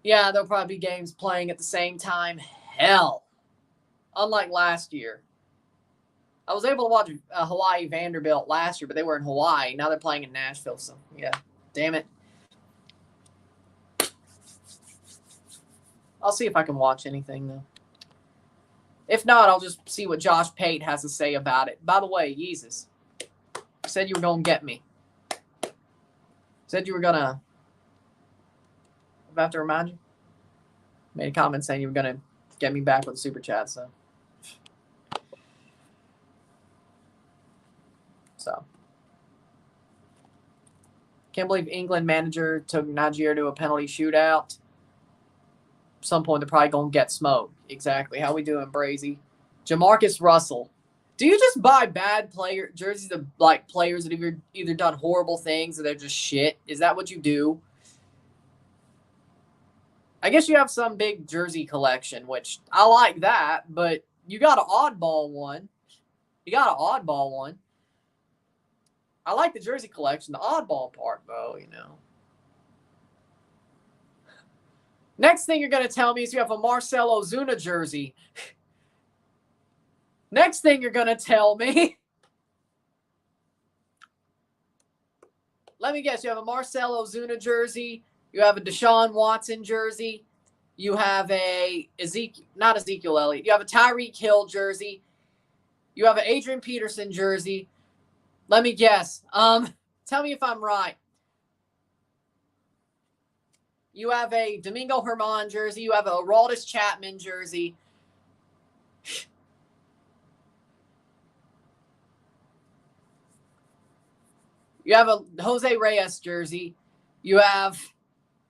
Yeah, there'll probably be games playing at the same time. Hell. Unlike last year. I was able to watch Hawaii Vanderbilt last year, but they were in Hawaii. Now they're playing in Nashville, so yeah. Damn it. I'll see if I can watch anything, though. If not, I'll just see what Josh Pate has to say about it. By the way, Jesus. Said you were going to get me. Said you were going to... I have to remind you? Made a comment saying you were going to get me back with a super chat, so... Can't believe England manager took Nigeria to a penalty shootout. At some point, they're probably going to get smoked. Exactly. How we doing, Brazy? Jamarcus Russell. Do you just buy bad player jerseys of like players that have either done horrible things or they're just shit? Is that what you do? I guess you have some big jersey collection, which I like that, but you got an oddball one. I like the jersey collection. The oddball part, though, you know. Next thing you're going to tell me is you have a Marcell Ozuna jersey. Next thing you're going to tell me. Let me guess. You have a Marcell Ozuna jersey. You have a Deshaun Watson jersey. You have a not Ezekiel Elliott. You have a Tyreek Hill jersey. You have an Adrian Peterson jersey. Let me guess. Tell me if I'm right. You have a Domingo Herman jersey. You have a Aroldis Chapman jersey. You have a Jose Reyes jersey. You have...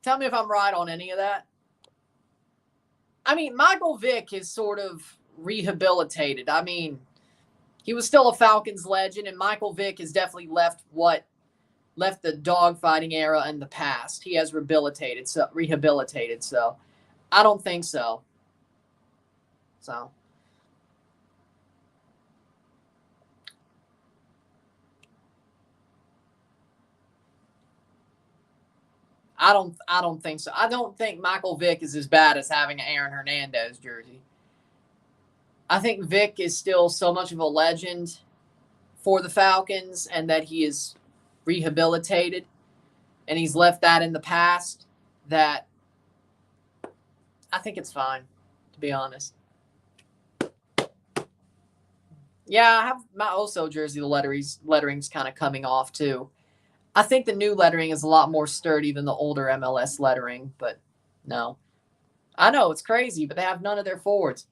Tell me if I'm right on any of that. I mean, Michael Vick is sort of rehabilitated. I mean... He was still a Falcons legend, and Michael Vick has definitely left the dogfighting era in the past. He has rehabilitated, so I don't think so. So I don't think so. I don't think Michael Vick is as bad as having an Aaron Hernandez jersey. I think Vick is still so much of a legend for the Falcons, and that he is rehabilitated and he's left that in the past, that I think it's fine, to be honest. Yeah, I have my Oso jersey. The lettering's kind of coming off too. I think the new lettering is a lot more sturdy than the older MLS lettering, but no. I know, it's crazy, but they have none of their forwards.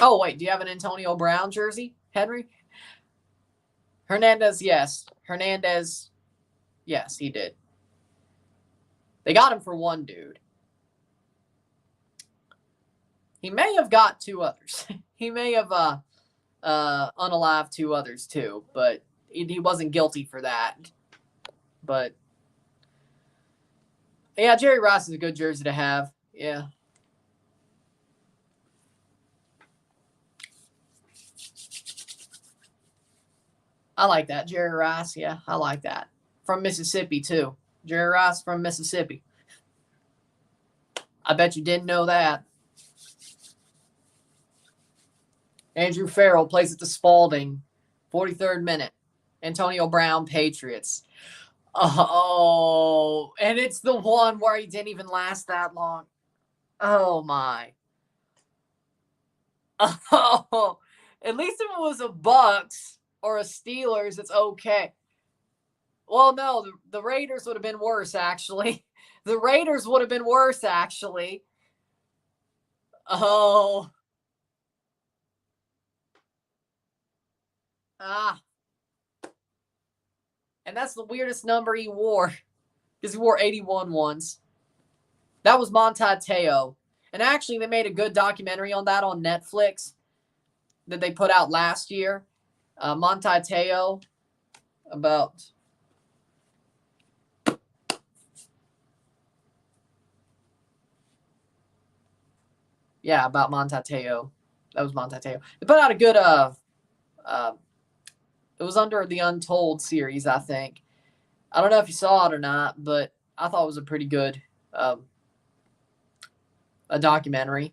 Oh, wait, do you have an Antonio Brown jersey, Henry? Hernandez, yes. Hernandez, yes, he did. They got him for one dude. He may have got two others. He may have unalived two others too, but he wasn't guilty for that. But yeah, Jerry Rice is a good jersey to have. Yeah. I like that. Jerry Rice, yeah, I like that. From Mississippi too. Jerry Rice from Mississippi. I bet you didn't know that. Andrew Farrell plays at the Spalding, 43rd minute. Antonio Brown, Patriots. Oh, and it's the one where he didn't even last that long. Oh, my. Oh, at least if it was a Bucks or a Steelers, it's okay. Well, no, the Raiders would have been worse, actually. The Raiders would have been worse, actually. Oh. Ah. And that's the weirdest number he wore, because he wore 81 once. That was Monte Teo. And actually, they made a good documentary on that on Netflix that they put out last year. Monte Teo, about... Yeah, about Monte Teo. That was Monte Teo. They put out a good... it was under the Untold series, I think. I don't know if you saw it or not, but I thought it was a pretty good a documentary.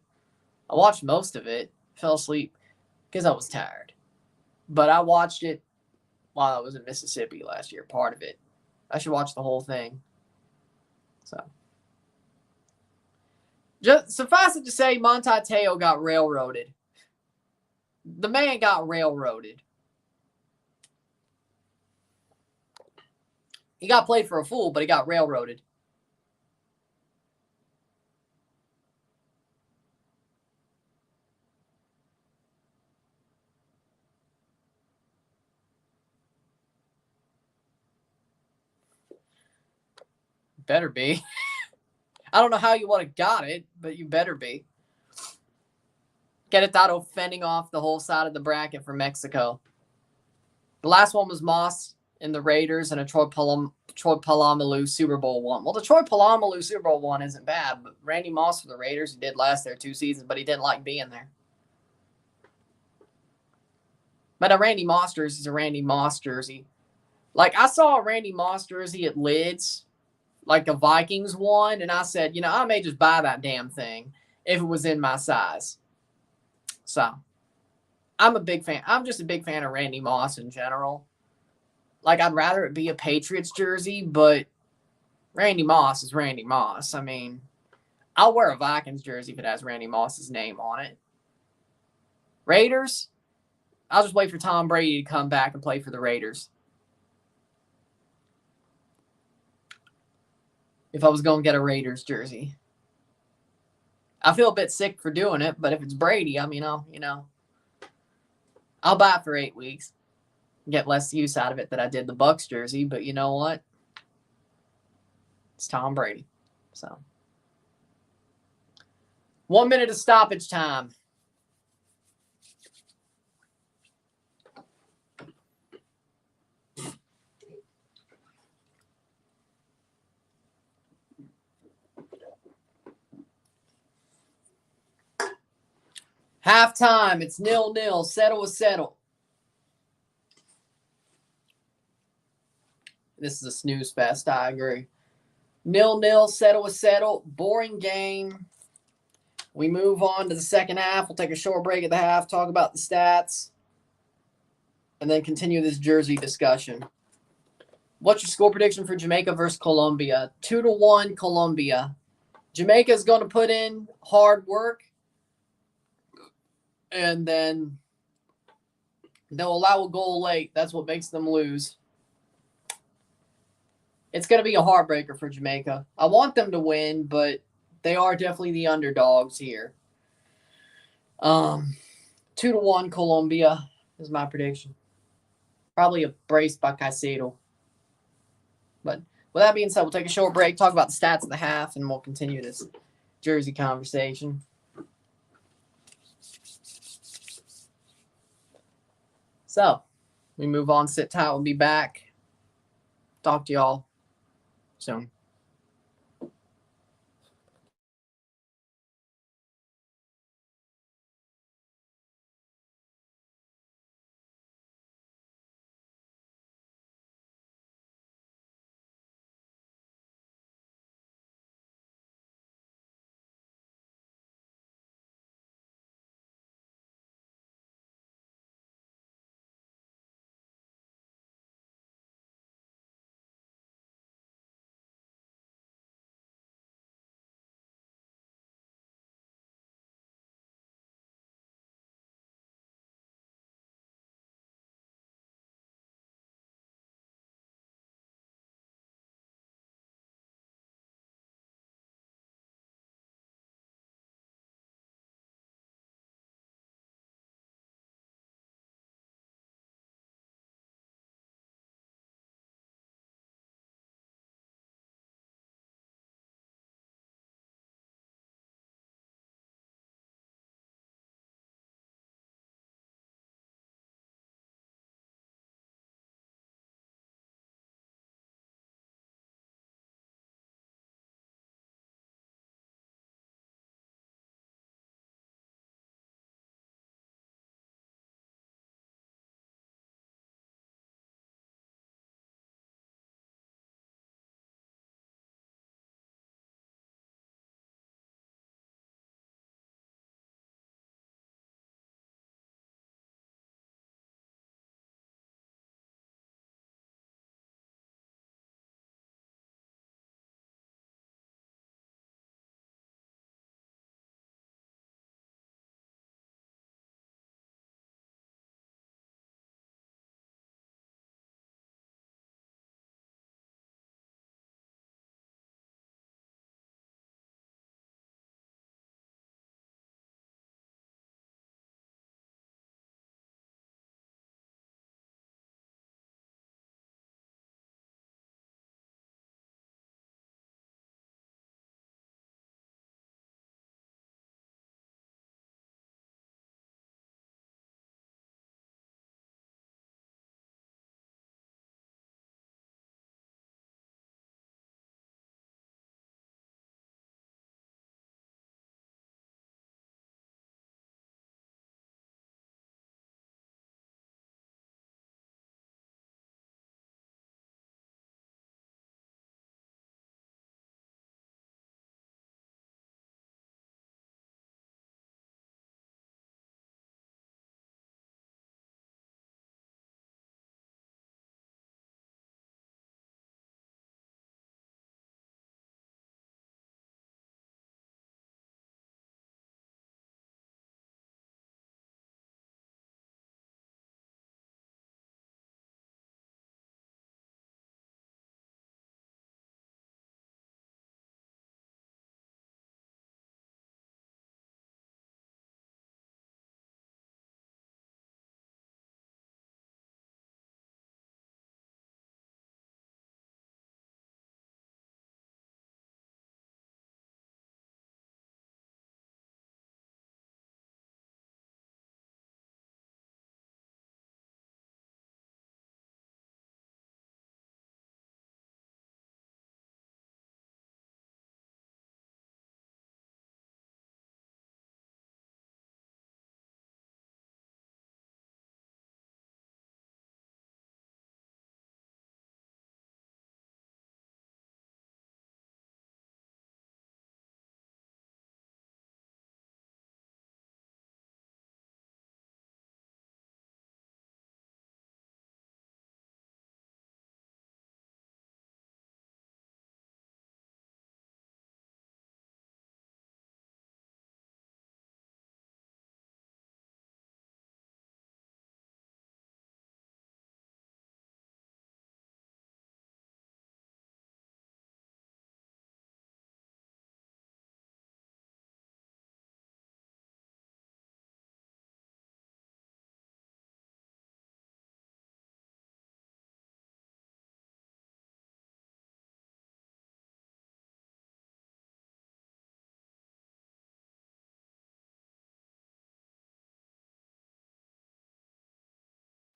I watched most of it, fell asleep because I was tired. But I watched it while I was in Mississippi last year, part of it. I should watch the whole thing. So, just suffice it to say, Monte Teo got railroaded. The man got railroaded. He got played for a fool, but he got railroaded. Better be. I don't know how you would have got it, but you better be. Querétaro fending off the whole side of the bracket for Mexico. The last one was Moss in the Raiders and a Troy Polamalu Super Bowl one. Well, the Troy Polamalu Super Bowl one isn't bad, but Randy Moss for the Raiders, he did last there 2 seasons, but he didn't like being there. But a Randy Moss jersey is a Randy Moss jersey. Like, I saw a Randy Moss jersey at Lids, like a Vikings one, and I said, you know, I may just buy that damn thing if it was in my size. So, I'm a big fan. I'm just a big fan of Randy Moss in general. Like, I'd rather it be a Patriots jersey, but Randy Moss is Randy Moss. I mean, I'll wear a Vikings jersey if it has Randy Moss's name on it. Raiders, I'll just wait for Tom Brady to come back and play for the Raiders. If I was going to get a Raiders jersey. I feel a bit sick for doing it, but if it's Brady, I mean, I'll buy it for 8 weeks. Get less use out of it than I did the Bucks jersey, but you know what? It's Tom Brady. So, 1 minute of stoppage time. Halftime. It's 0-0. Settle is settle. this is a snooze fest. I agree. 0-0, settle with settle. Boring game. We move on to the second half. We'll take a short break at the half, talk about the stats, and then continue this jersey discussion. What's your score prediction for Jamaica versus Colombia? 2-1 Colombia. Jamaica is going to put in hard work, and then they'll allow a goal late. That's what makes them lose. It's going to be a heartbreaker for Jamaica. I want them to win, but they are definitely the underdogs here. 2-1 Colombia is my prediction. Probably a brace by Caicedo. But with that being said, we'll take a short break, talk about the stats of the half, and we'll continue this jersey conversation. So, we move on. Sit tight. We'll be back. Talk to y'all soon.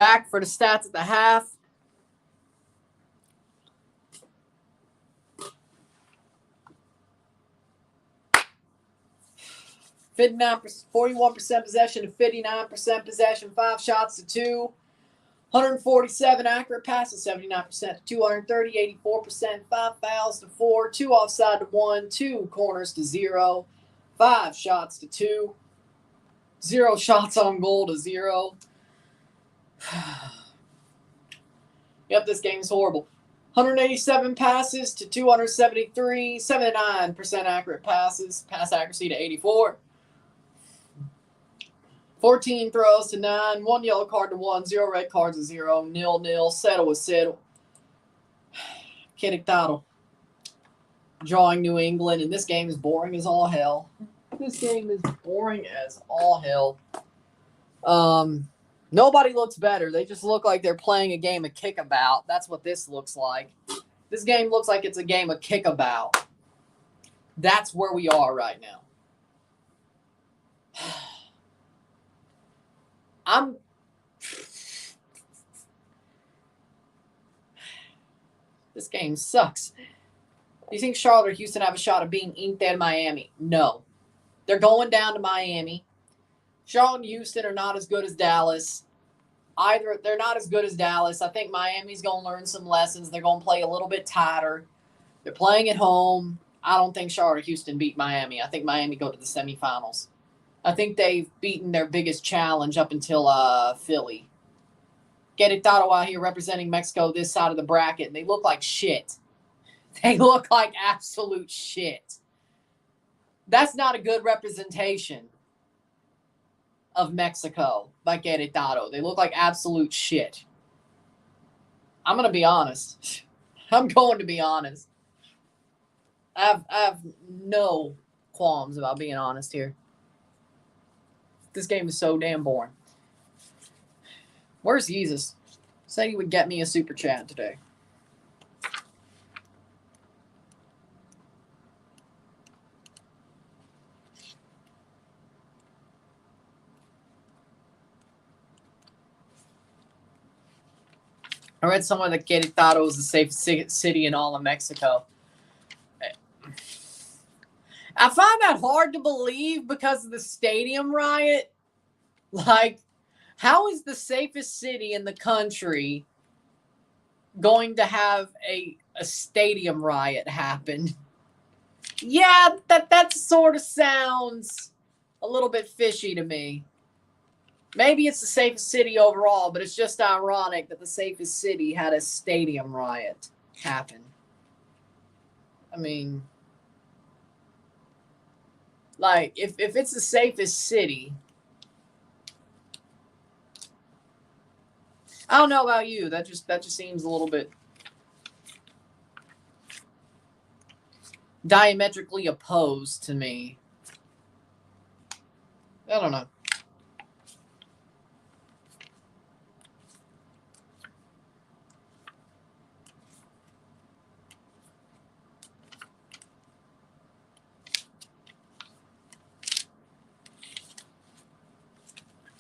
Back for the stats at the half. %, 41% possession to 59% possession. 5 shots to 2. 147 accurate passes, 79% to 230, 84%. 5 fouls to 4. 2 offside to 1. 2 corners to 0. 5 shots to 2. 0 shots on goal to 0. Yep, this game's horrible. 187 passes to 273, 79% accurate passes, pass accuracy to 84. 14 throws to 9, 1 yellow card to 1, 0 red cards to 0, 0-0, settle with settle. Querétaro drawing New England, and this game is boring as all hell. This game is boring as all hell. Nobody looks better. They just look like they're playing a game of kickabout. That's what this looks like. This game looks like it's a game of kickabout. That's where we are right now. This game sucks. Do you think Charlotte or Houston have a shot of being Inter Miami? No. They're going down to Miami. Charlotte and Houston are not as good as Dallas. They're not as good as Dallas. I think Miami's going to learn some lessons. They're going to play a little bit tighter. They're playing at home. I don't think Charlotte or Houston beat Miami. I think Miami go to the semifinals. I think they've beaten their biggest challenge up until Philly. Querétaro out here representing Mexico this side of the bracket, and they look like shit. They look like absolute shit. That's not a good representation of Mexico by Querétaro. They look like absolute shit. I'm going to be honest. I'm going to be honest. I have no qualms about being honest here. This game is so damn boring. Where's Jesus? Said he would get me a super chat today. I read somewhere that Querétaro is the safest city in all of Mexico. I find that hard to believe because of the stadium riot. Like, how is the safest city in the country going to have a stadium riot happen? Yeah, that sort of sounds a little bit fishy to me. Maybe it's the safest city overall, but it's just ironic that the safest city had a stadium riot happen. I mean, like, if it's the safest city, I don't know about you. That just seems a little bit diametrically opposed to me. I don't know.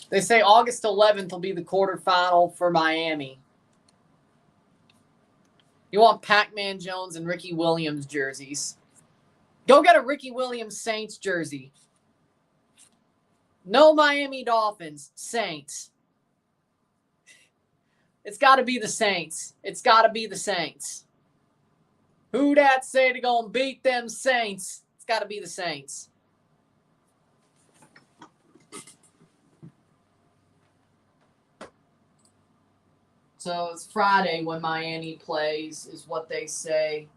They say August 11th will be the quarterfinal for Miami. You want Pac-Man Jones and Ricky Williams jerseys. Go get a Ricky Williams Saints jersey. No Miami Dolphins. Saints. It's got to be the Saints. It's got to be the Saints. Who dat say they going to beat them Saints? It's got to be the Saints. So it's Friday when Miami plays, is what they say.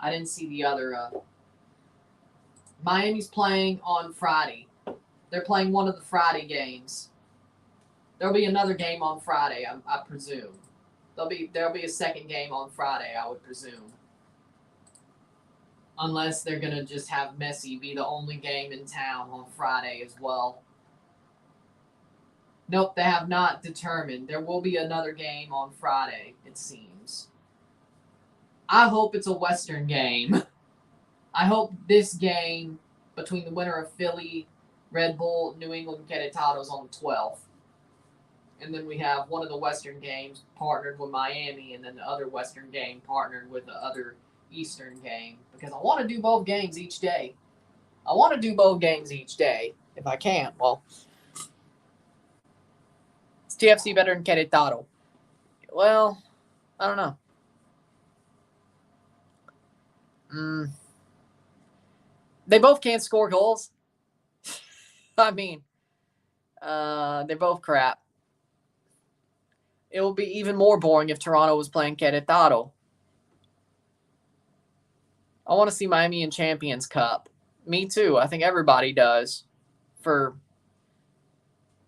I didn't see the other. Miami's playing on Friday. They're playing one of the Friday games. There'll be another game on Friday, I presume. There'll be a second game on Friday, I would presume. Unless they're going to just have Messi be the only game in town on Friday as well. Nope, they have not determined. There will be another game on Friday, it seems. I hope it's a Western game. I hope this game between the winner of Philly, Red Bull, New England, Querétaro is on the 12th. And then we have one of the Western games partnered with Miami, and then the other Western game partnered with the other Eastern game, because I want to do both games each day. I want to do both games each day. If I can't, well, is TFC better than Querétaro? Well, I don't know. They both can't score goals. I mean, they're both crap. It would be even more boring if Toronto was playing Querétaro. I want to see Miami in Champions Cup. Me too. I think everybody does,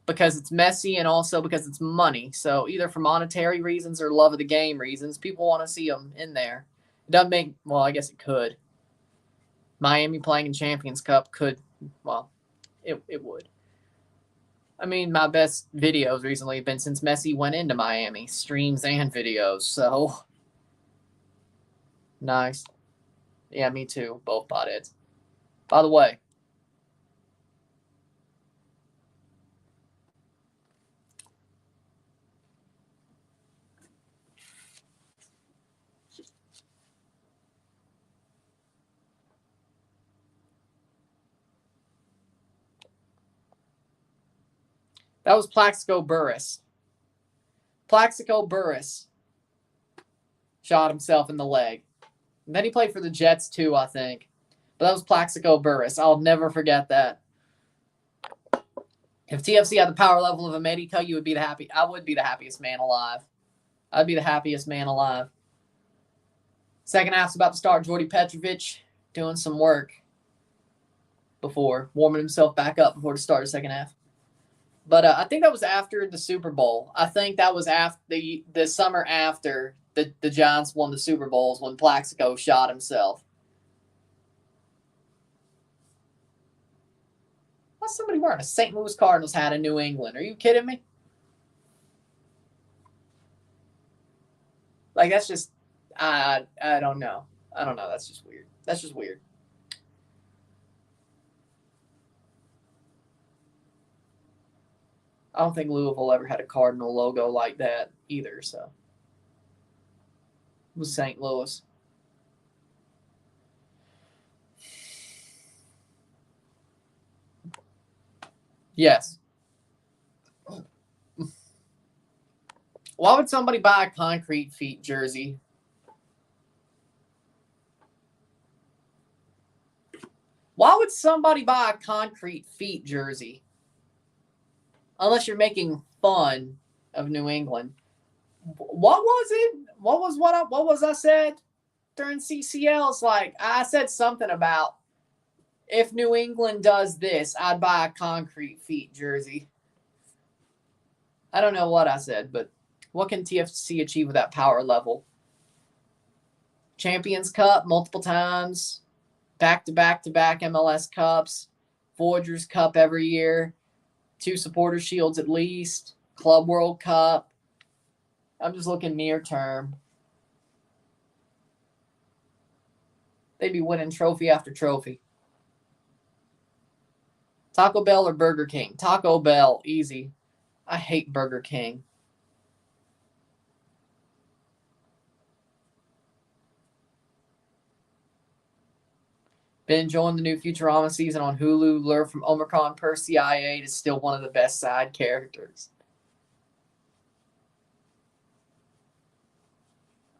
because it's messy and also because it's money. So either for monetary reasons or love of the game reasons, people want to see them in there. It doesn't make, well, I guess it could. Miami playing in Champions Cup could, well, it would. I mean, my best videos recently have been since Messi went into Miami, streams and videos. So nice. Yeah, me too. Both potheads. By the way, that was Plaxico Burress. Plaxico Burress shot himself in the leg. And then he played for the Jets too, I think. But that was Plaxico Burress. I'll never forget that. If TFC had the power level of America, you would be I would be the happiest man alive. I'd be the happiest man alive. Second half's about to start. Jordy Petrovic doing some work before warming himself back up before the start of the second half. But I think that was after the Super Bowl. I think that was after the summer after the Giants won the Super Bowls when Plaxico shot himself. Why's somebody wearing a St. Louis Cardinals hat in New England? Are you kidding me? Like, that's just, I don't know. I don't know. That's just weird. That's just weird. I don't think Louisville ever had a Cardinal logo like that either, so. It was St. Louis. Yes. Why would somebody buy a Concrete Feet jersey? Why would somebody buy a Concrete Feet jersey? Unless you're making fun of New England. What was it? What was I said during CCL? It's like I said something about if New England does this, I'd buy a Concrete Feet jersey. I don't know what I said, but what can TFC achieve with that power level? Champions Cup multiple times, back-to-back-to-back MLS Cups, Voyagers Cup every year, 2 Supporter Shields at least, Club World Cup. I'm just looking near term. They'd be winning trophy after trophy. Taco Bell or Burger King? Taco Bell, easy. I hate Burger King. Been enjoying the new Futurama season on Hulu. Lured from Omicron per CIA is still one of the best side characters.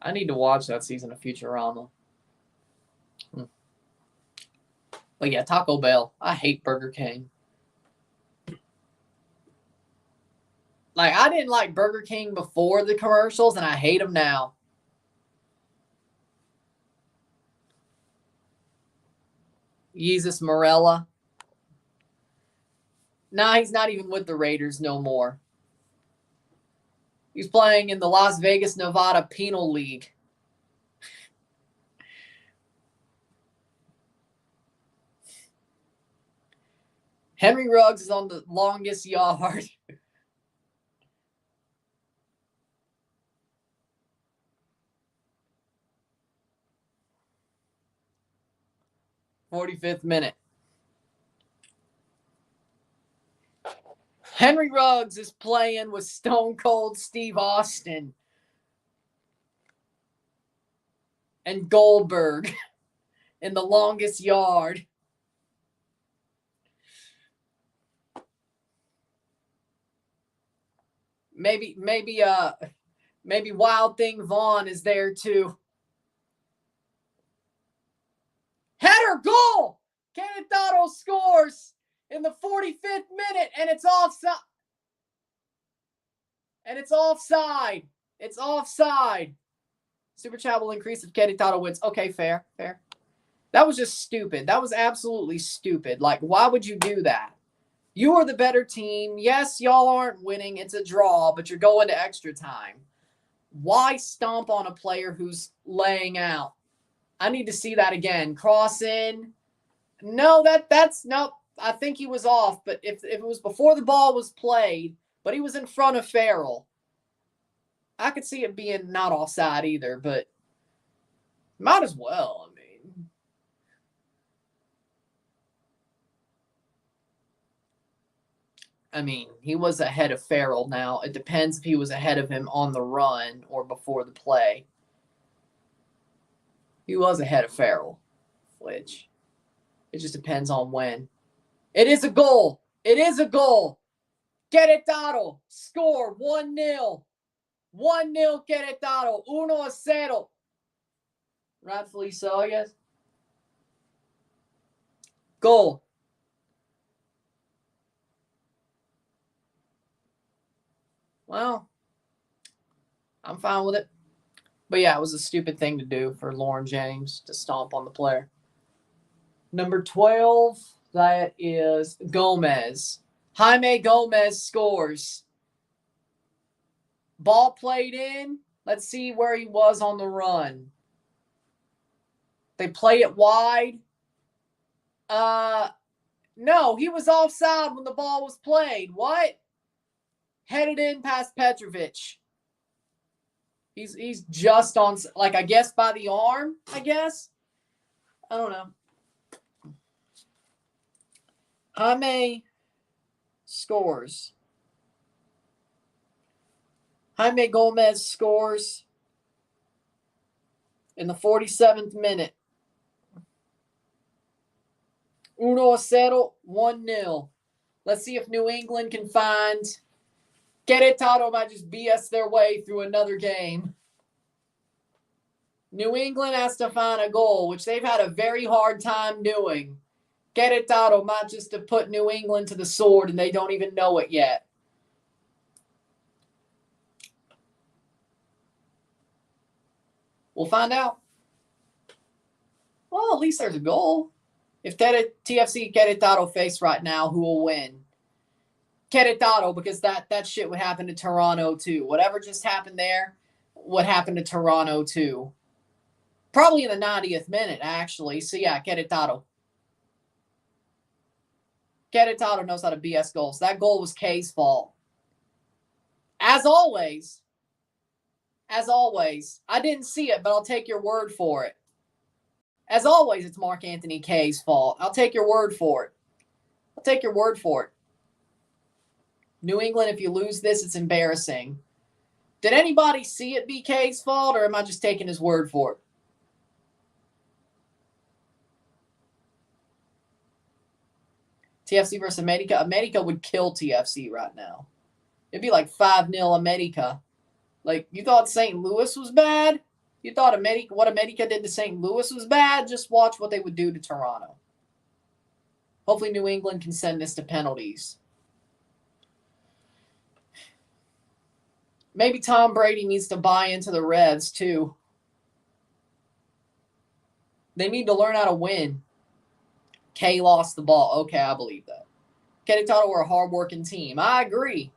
I need to watch that season of Futurama. But yeah, Taco Bell. I hate Burger King. Like, I didn't like Burger King before the commercials, and I hate them now. Jesus Morella. Nah, he's not even with the Raiders no more. He's playing in the Las Vegas, Nevada Penal League. Henry Ruggs is on the longest yard. '45th minute. Henry Ruggs is playing with Stone Cold Steve Austin and Goldberg in the longest yard. Maybe Wild Thing Vaughn is there too. Header goal! Querétaro scores in the 45th minute, and it's offside. It's offside. Super Chat will increase if Querétaro wins. Okay, fair. That was just stupid. That was absolutely stupid. Like, why would you do that? You are the better team. Yes, y'all aren't winning. It's a draw, but you're going to extra time. Why stomp on a player who's laying out? I need to see that again. Cross in. No, that's no. I think he was off, but if it was before the ball was played, but he was in front of Farrell, I could see it being not offside either, but might as well. I mean, he was ahead of Farrell now. It depends if he was ahead of him on the run or before the play. He was ahead of Farrell, which it just depends on when. It is a goal. Querétaro score 1-0. 1-0 Querétaro. 1-0. Rightfully so, I guess. Goal. Well, I'm fine with it. But yeah, it was a stupid thing to do for Lauren James to stomp on the player. Number 12, that is Gomez. Jaime Gomez scores. Ball played in. Let's see where he was on the run. They play it wide. No, he was offside when the ball was played. What? Headed in past Petrovic. He's just on, like, I guess by the arm, I guess. I don't know. Jaime scores. Jaime Gomez scores in the 47th minute. 1-0, 1-0. Let's see if New England can find. Querétaro might just BS their way through another game. New England has to find a goal, which they've had a very hard time doing. Querétaro might just have put New England to the sword, and they don't even know it yet. We'll find out. Well, at least there's a goal. If TFC Querétaro face right now, who will win? Querétaro, because that shit would happen to Toronto too. Whatever just happened there would happen to Toronto too. Probably in the 90th minute, actually. So yeah, Querétaro. Querétaro knows how to BS goals. That goal was K's fault. As always, I didn't see it, but I'll take your word for it. As always, it's Mark Anthony K's fault. I'll take your word for it. New England, if you lose this, it's embarrassing. Did anybody see it be K's fault, or am I just taking his word for it? TFC versus America. America would kill TFC right now. It'd be like 5-0 America. Like, you thought St. Louis was bad? You thought what America did to St. Louis was bad? Just watch what they would do to Toronto. Hopefully New England can send this to penalties. Maybe Tom Brady needs to buy into the Revs, too. They need to learn how to win. K lost the ball. Okay, I believe that. Querétaro were a hard-working team. I agree.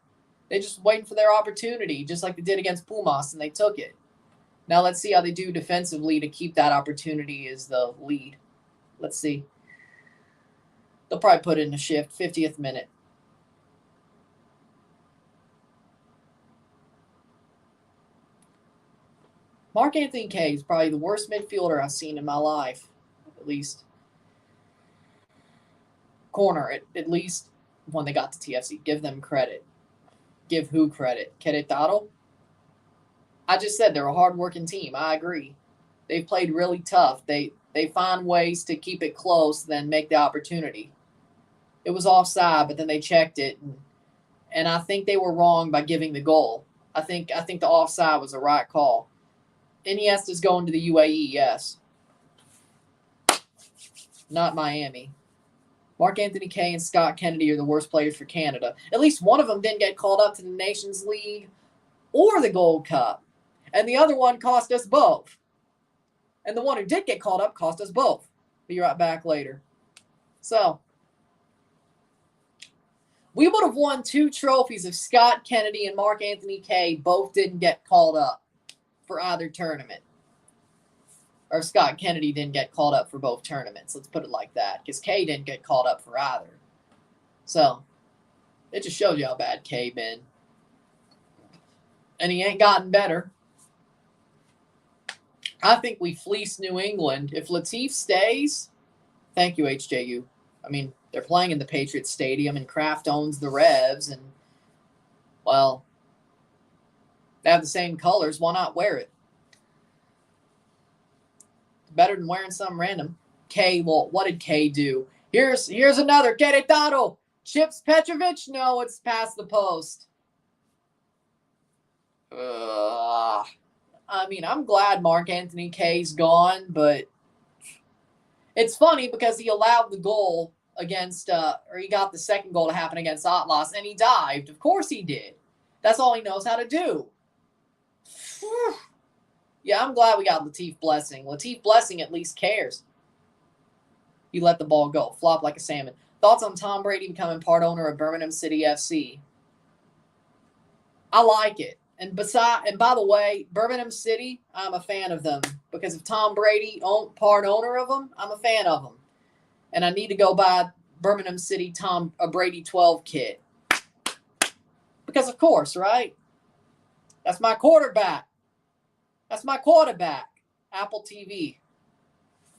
They're just waiting for their opportunity, just like they did against Pumas, and they took it. Now let's see how they do defensively to keep that opportunity as the lead. Let's see. They'll probably put in a shift, 50th minute. Mark Anthony K is probably the worst midfielder I've seen in my life, at least. Corner, at least. when they got to TFC. Give them credit. Give who credit? Querétaro? I just said they're a hard-working team. I agree. They've played really tough. They find ways to keep it close, then make the opportunity. It was offside, but then they checked it, and I think they were wrong by giving the goal. I think the offside was the right call. Iniesta's going to the UAE, yes. Not Miami. Mark Anthony Kaye and Scott Kennedy are the worst players for Canada. At least one of them didn't get called up to the Nations League or the Gold Cup. And the other one cost us both. And the one who did get called up cost us both. Be right back later. So, we would have won 2 trophies if Scott Kennedy and Mark Anthony Kaye both didn't get called up for either tournament. Or Scott Kennedy didn't get called up for both tournaments. Let's put it like that. Because Kaye didn't get called up for either. So, it just shows you how bad Kaye been. And he ain't gotten better. I think we fleeced New England. If Latif stays, thank you, HJU. I mean, they're playing in the Patriots Stadium, and Kraft owns the Revs, and, well, they have the same colors. Why not wear it? Better than wearing some random. Kaye, well, what did Kaye do? Here's another. Querétaro. Chips Petrovic? No, it's past the post. I mean, I'm glad Mark Anthony Kaye's gone, but it's funny because he allowed the goal against, or he got the second goal to happen against Atlas, and he dived. Of course he did. That's all he knows how to do. Yeah, I'm glad we got Latif Blessing. Latif Blessing at least cares. He let the ball go. Flop like a salmon. Thoughts on Tom Brady becoming part owner of Birmingham City FC? I like it. And by the way, Birmingham City, I'm a fan of them. Because if Tom Brady part owner of them, I'm a fan of them. And I need to go buy Birmingham City a Brady 12 kit. Because of course, right? That's my quarterback. That's my quarterback. Apple TV.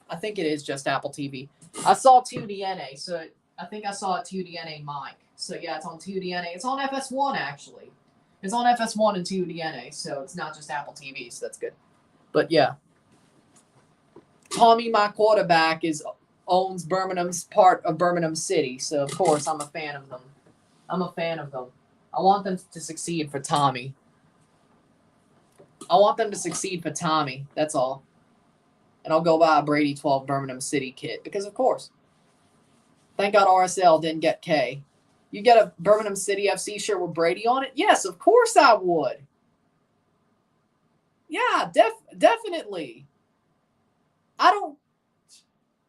I think it is just Apple TV. I saw 2DNA, so I think I saw a 2DNA mic. So yeah, it's on 2DNA. It's on FS1 actually. It's on FS1 and 2DNA, so it's not just Apple TV, so that's good. But yeah. Tommy, my quarterback, owns Birmingham's part of Birmingham City, so of course I'm a fan of them. I want them to succeed for Tommy. That's all. And I'll go buy a Brady 12 Birmingham City kit, because of course. Thank God RSL didn't get K. You get a Birmingham City FC shirt with Brady on it? Yes, of course I would. Yeah, definitely.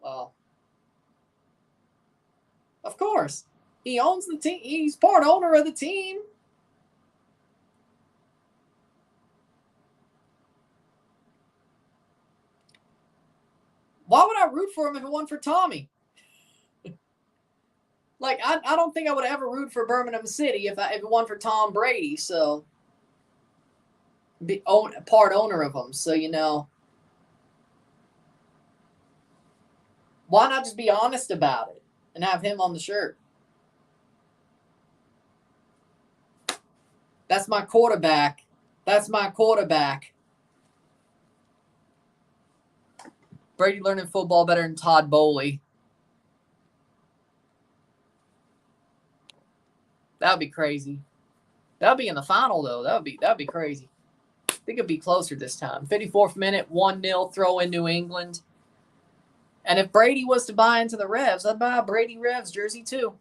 Well, of course. He owns the team. He's part owner of the team. Why would I root for him if it wasn't for Tommy? Like, I don't think I would ever root for Birmingham City if it wasn't for Tom Brady. So, part owner of them. So, why not just be honest about it and have him on the shirt? That's my quarterback. Brady learning football better than Todd Bowley. That would be crazy. That would be in the final, though. That would be crazy. I think it'd be closer this time. 54th minute, 1-0, throw in New England. And if Brady was to buy into the Revs, I'd buy a Brady Revs jersey too.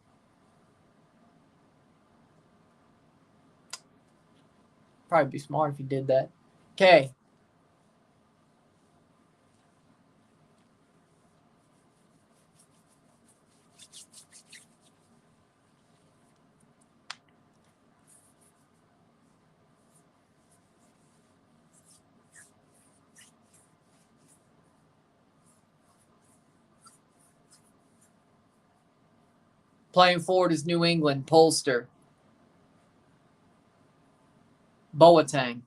Probably be smart if he did that. Okay. Playing forward is New England, Polster. Boateng.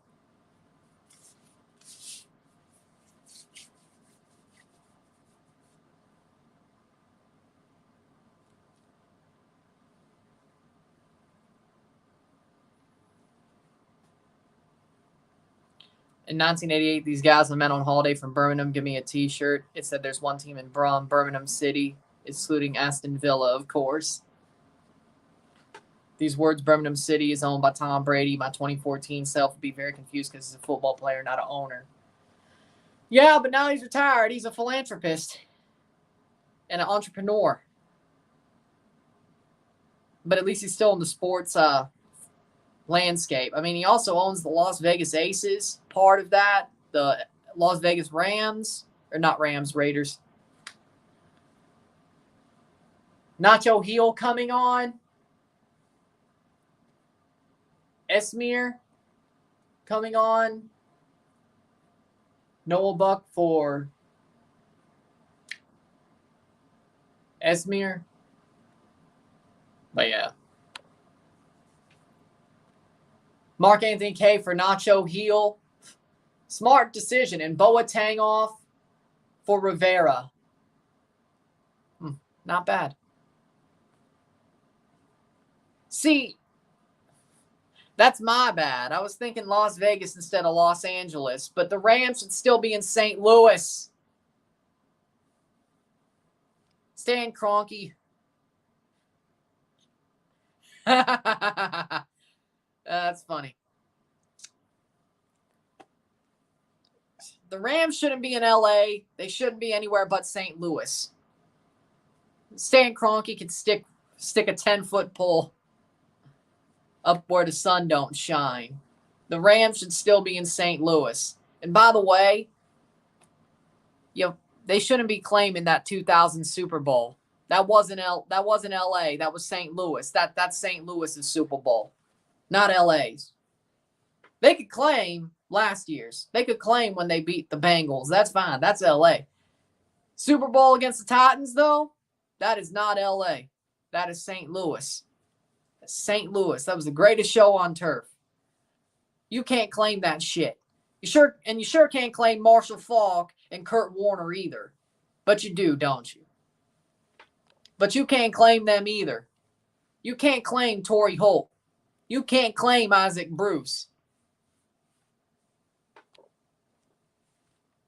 In 1988, these guys I met on holiday from Birmingham give me a T-shirt. It said there's one team in Birmingham City, excluding Aston Villa, of course. These words, Birmingham City is owned by Tom Brady. My 2014 self would be very confused because he's a football player, not an owner. Yeah, but now he's retired. He's a philanthropist and an entrepreneur. But at least he's still in the sports landscape. I mean, he also owns the Las Vegas Aces, part of that, the Las Vegas Rams, or not Rams, Raiders. Nacho Heel coming on. Esmir coming on. Noah Buck for Esmir. But yeah. Mark Anthony K for Nacho Heel. Smart decision. And Boateng off for Rivera. Not bad. See, that's my bad. I was thinking Las Vegas instead of Los Angeles. But the Rams should still be in St. Louis. Stan Kroenke. That's funny. The Rams shouldn't be in LA. They shouldn't be anywhere but St. Louis. Stan Kroenke could stick a 10-foot pole up where the sun don't shine. The Rams should still be in St. Louis. And by the way, they shouldn't be claiming that 2000 Super Bowl. That wasn't LA. That was St. Louis. That's St. Louis's Super Bowl, not LA's. They could claim last year's. They could claim when they beat the Bengals. That's fine. That's LA. Super Bowl against the Titans, though, that is not LA. That is St. Louis. St. Louis. That was the greatest show on turf. You can't claim that shit. You sure can't claim Marshall Faulk and Kurt Warner either. But you do, don't you? But you can't claim them either. You can't claim Torrey Holt. You can't claim Isaac Bruce.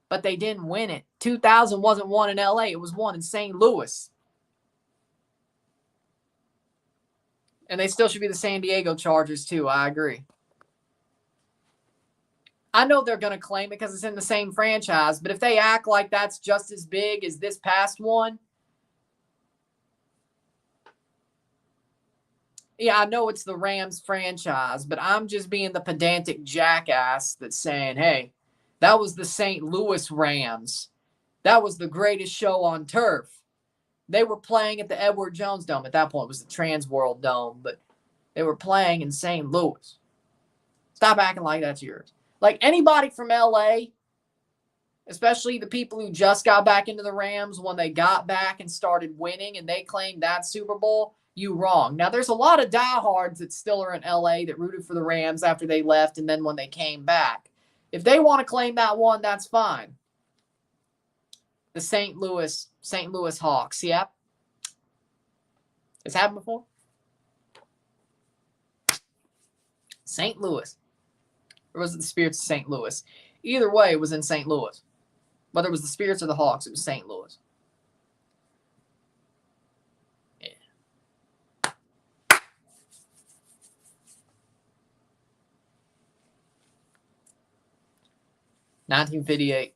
But they didn't win it. 2000 wasn't won in LA. It was won in St. Louis. And they still should be the San Diego Chargers, too. I agree. I know they're going to claim it because it's in the same franchise. But if they act like that's just as big as this past one, yeah, I know it's the Rams franchise, but I'm just being the pedantic jackass that's saying, hey, that was the St. Louis Rams. That was the greatest show on turf. They were playing at the Edward Jones Dome. At that point, it was the Trans World Dome, but they were playing in St. Louis. Stop acting like that's yours. Like anybody from LA, especially the people who just got back into the Rams when they got back and started winning and they claimed that Super Bowl, you wrong. Now, there's a lot of diehards that still are in LA that rooted for the Rams after they left and then when they came back. If they want to claim that one, that's fine. The St. Louis Hawks, yep. It's happened before. St. Louis. Or was it the Spirits of St. Louis? Either way, it was in St. Louis. Whether it was the Spirits or the Hawks, it was St. Louis. Yeah. 1958.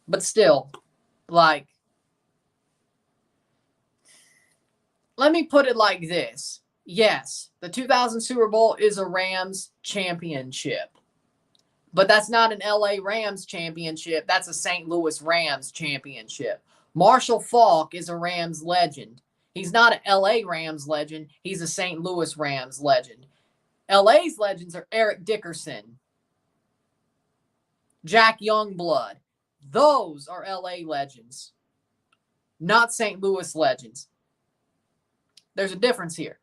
But still, like, let me put it like this. Yes, the 2000 Super Bowl is a Rams championship. But that's not an LA Rams championship. That's a St. Louis Rams championship. Marshall Faulk is a Rams legend. He's not an LA Rams legend. He's a St. Louis Rams legend. LA's legends are Eric Dickerson, Jack Youngblood. Those are LA legends, not St. Louis legends. There's a difference here.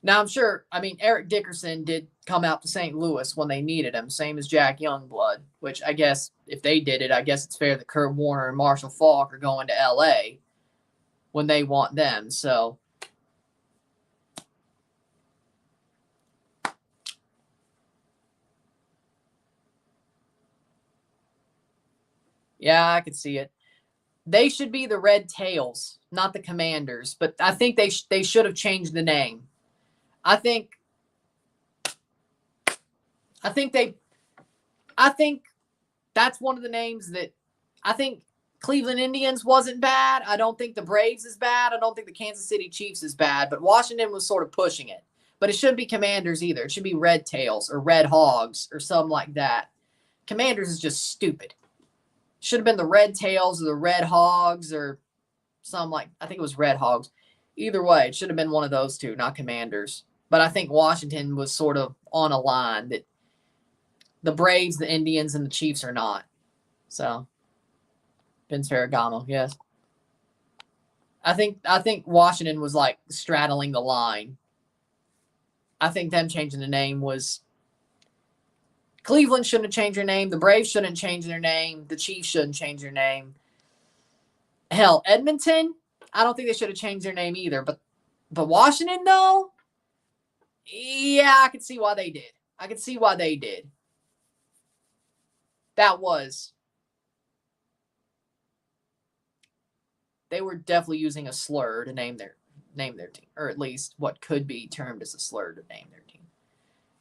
Now, I'm sure, Eric Dickerson did come out to St. Louis when they needed him, same as Jack Youngblood, which I guess if they did it, I guess it's fair that Kurt Warner and Marshall Faulk are going to L.A. when they want them. So, yeah, I could see it. They should be the Red Tails, not the Commanders, but I think they should have changed the name. I think that's one of the names that I think Cleveland Indians wasn't bad. I don't think the Braves is bad. I don't think the Kansas City Chiefs is bad, but Washington was sort of pushing it. But it shouldn't be Commanders either. It should be Red Tails or Red Hogs or something like that. Commanders is just stupid. Should have been the Red Tails or the Red Hogs or something like, I think it was Red Hogs. Either way, it should have been one of those two, not Commanders. But I think Washington was sort of on a line that the Braves, the Indians, and the Chiefs are not. So, Vince Ferragamo, yes. I think Washington was like straddling the line. I think them changing the name was Cleveland shouldn't have changed their name. The Braves shouldn't change their name. The Chiefs shouldn't change their name. Hell, Edmonton, I don't think they should have changed their name either. But Washington, though, yeah, I could see why they did. I could see why they did. They were definitely using a slur to name their team, or at least what could be termed as a slur to name their team.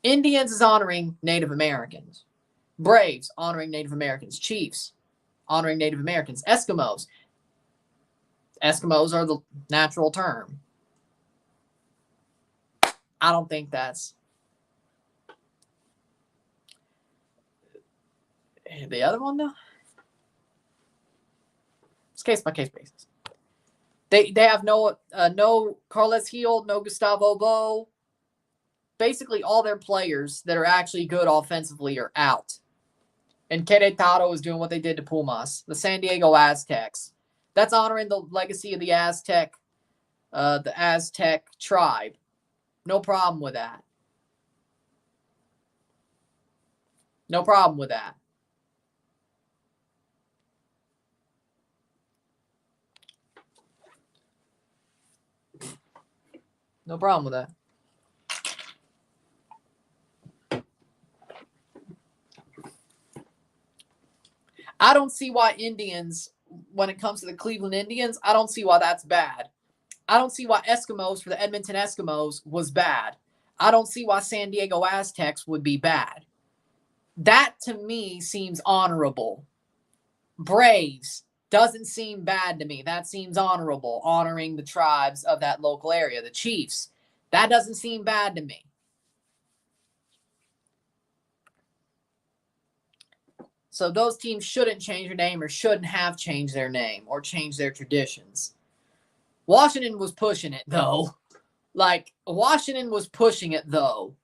Indians is honoring Native Americans. Braves honoring Native Americans. Chiefs honoring Native Americans. Eskimos. Eskimos are the natural term. I don't think that's the other one, though. It's case by case basis. They have no Carles Gil, no Gustavo Bo. Basically, all their players that are actually good offensively are out. And Querétaro is doing what they did to Pumas, the San Diego Aztecs. That's honoring the legacy of the Aztec tribe. No problem with that. No problem with that. No problem with that. I don't see why Indians, when it comes to the Cleveland Indians, I don't see why that's bad. I don't see why Eskimos for the Edmonton Eskimos was bad. I don't see why San Diego Aztecs would be bad. That, to me, seems honorable. Braves doesn't seem bad to me. That seems honorable, honoring the tribes of that local area. The Chiefs, that doesn't seem bad to me. So those teams shouldn't change their name or shouldn't have changed their name or changed their traditions. Washington was pushing it, though. Washington was pushing it, though.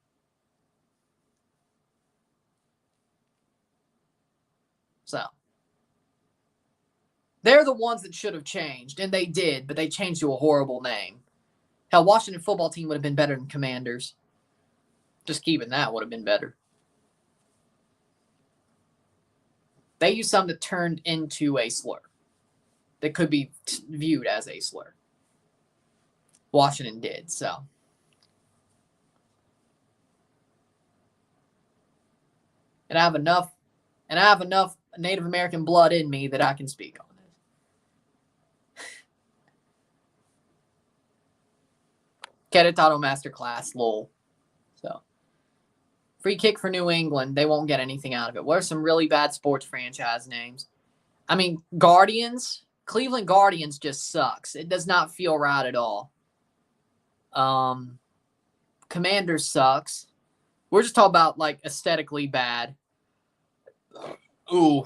So, they're the ones that should have changed, and they did, but they changed to a horrible name. Hell, Washington football team would have been better than Commanders. Just keeping that would have been better. They used something that turned into a slur. That could be viewed as a slur. Washington did, so. And I have enough Native American blood in me that I can speak on this. Querétaro Masterclass, lol. So, free kick for New England. They won't get anything out of it. What are some really bad sports franchise names? I mean, Guardians. Cleveland Guardians just sucks. It does not feel right at all. Commanders sucks. We're just talking about, aesthetically bad. Ooh.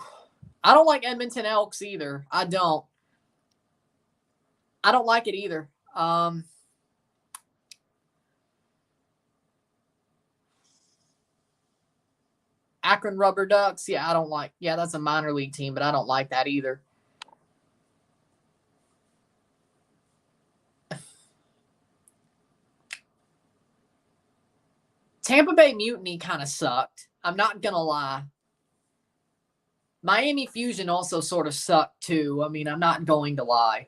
I don't like Edmonton Elks either. I don't like it either. Akron Rubber Ducks. Yeah, I don't like. Yeah, that's a minor league team, but I don't like that either. Tampa Bay Mutiny kind of sucked. I'm not going to lie. Miami Fusion also sort of sucked too. I mean, I'm not going to lie.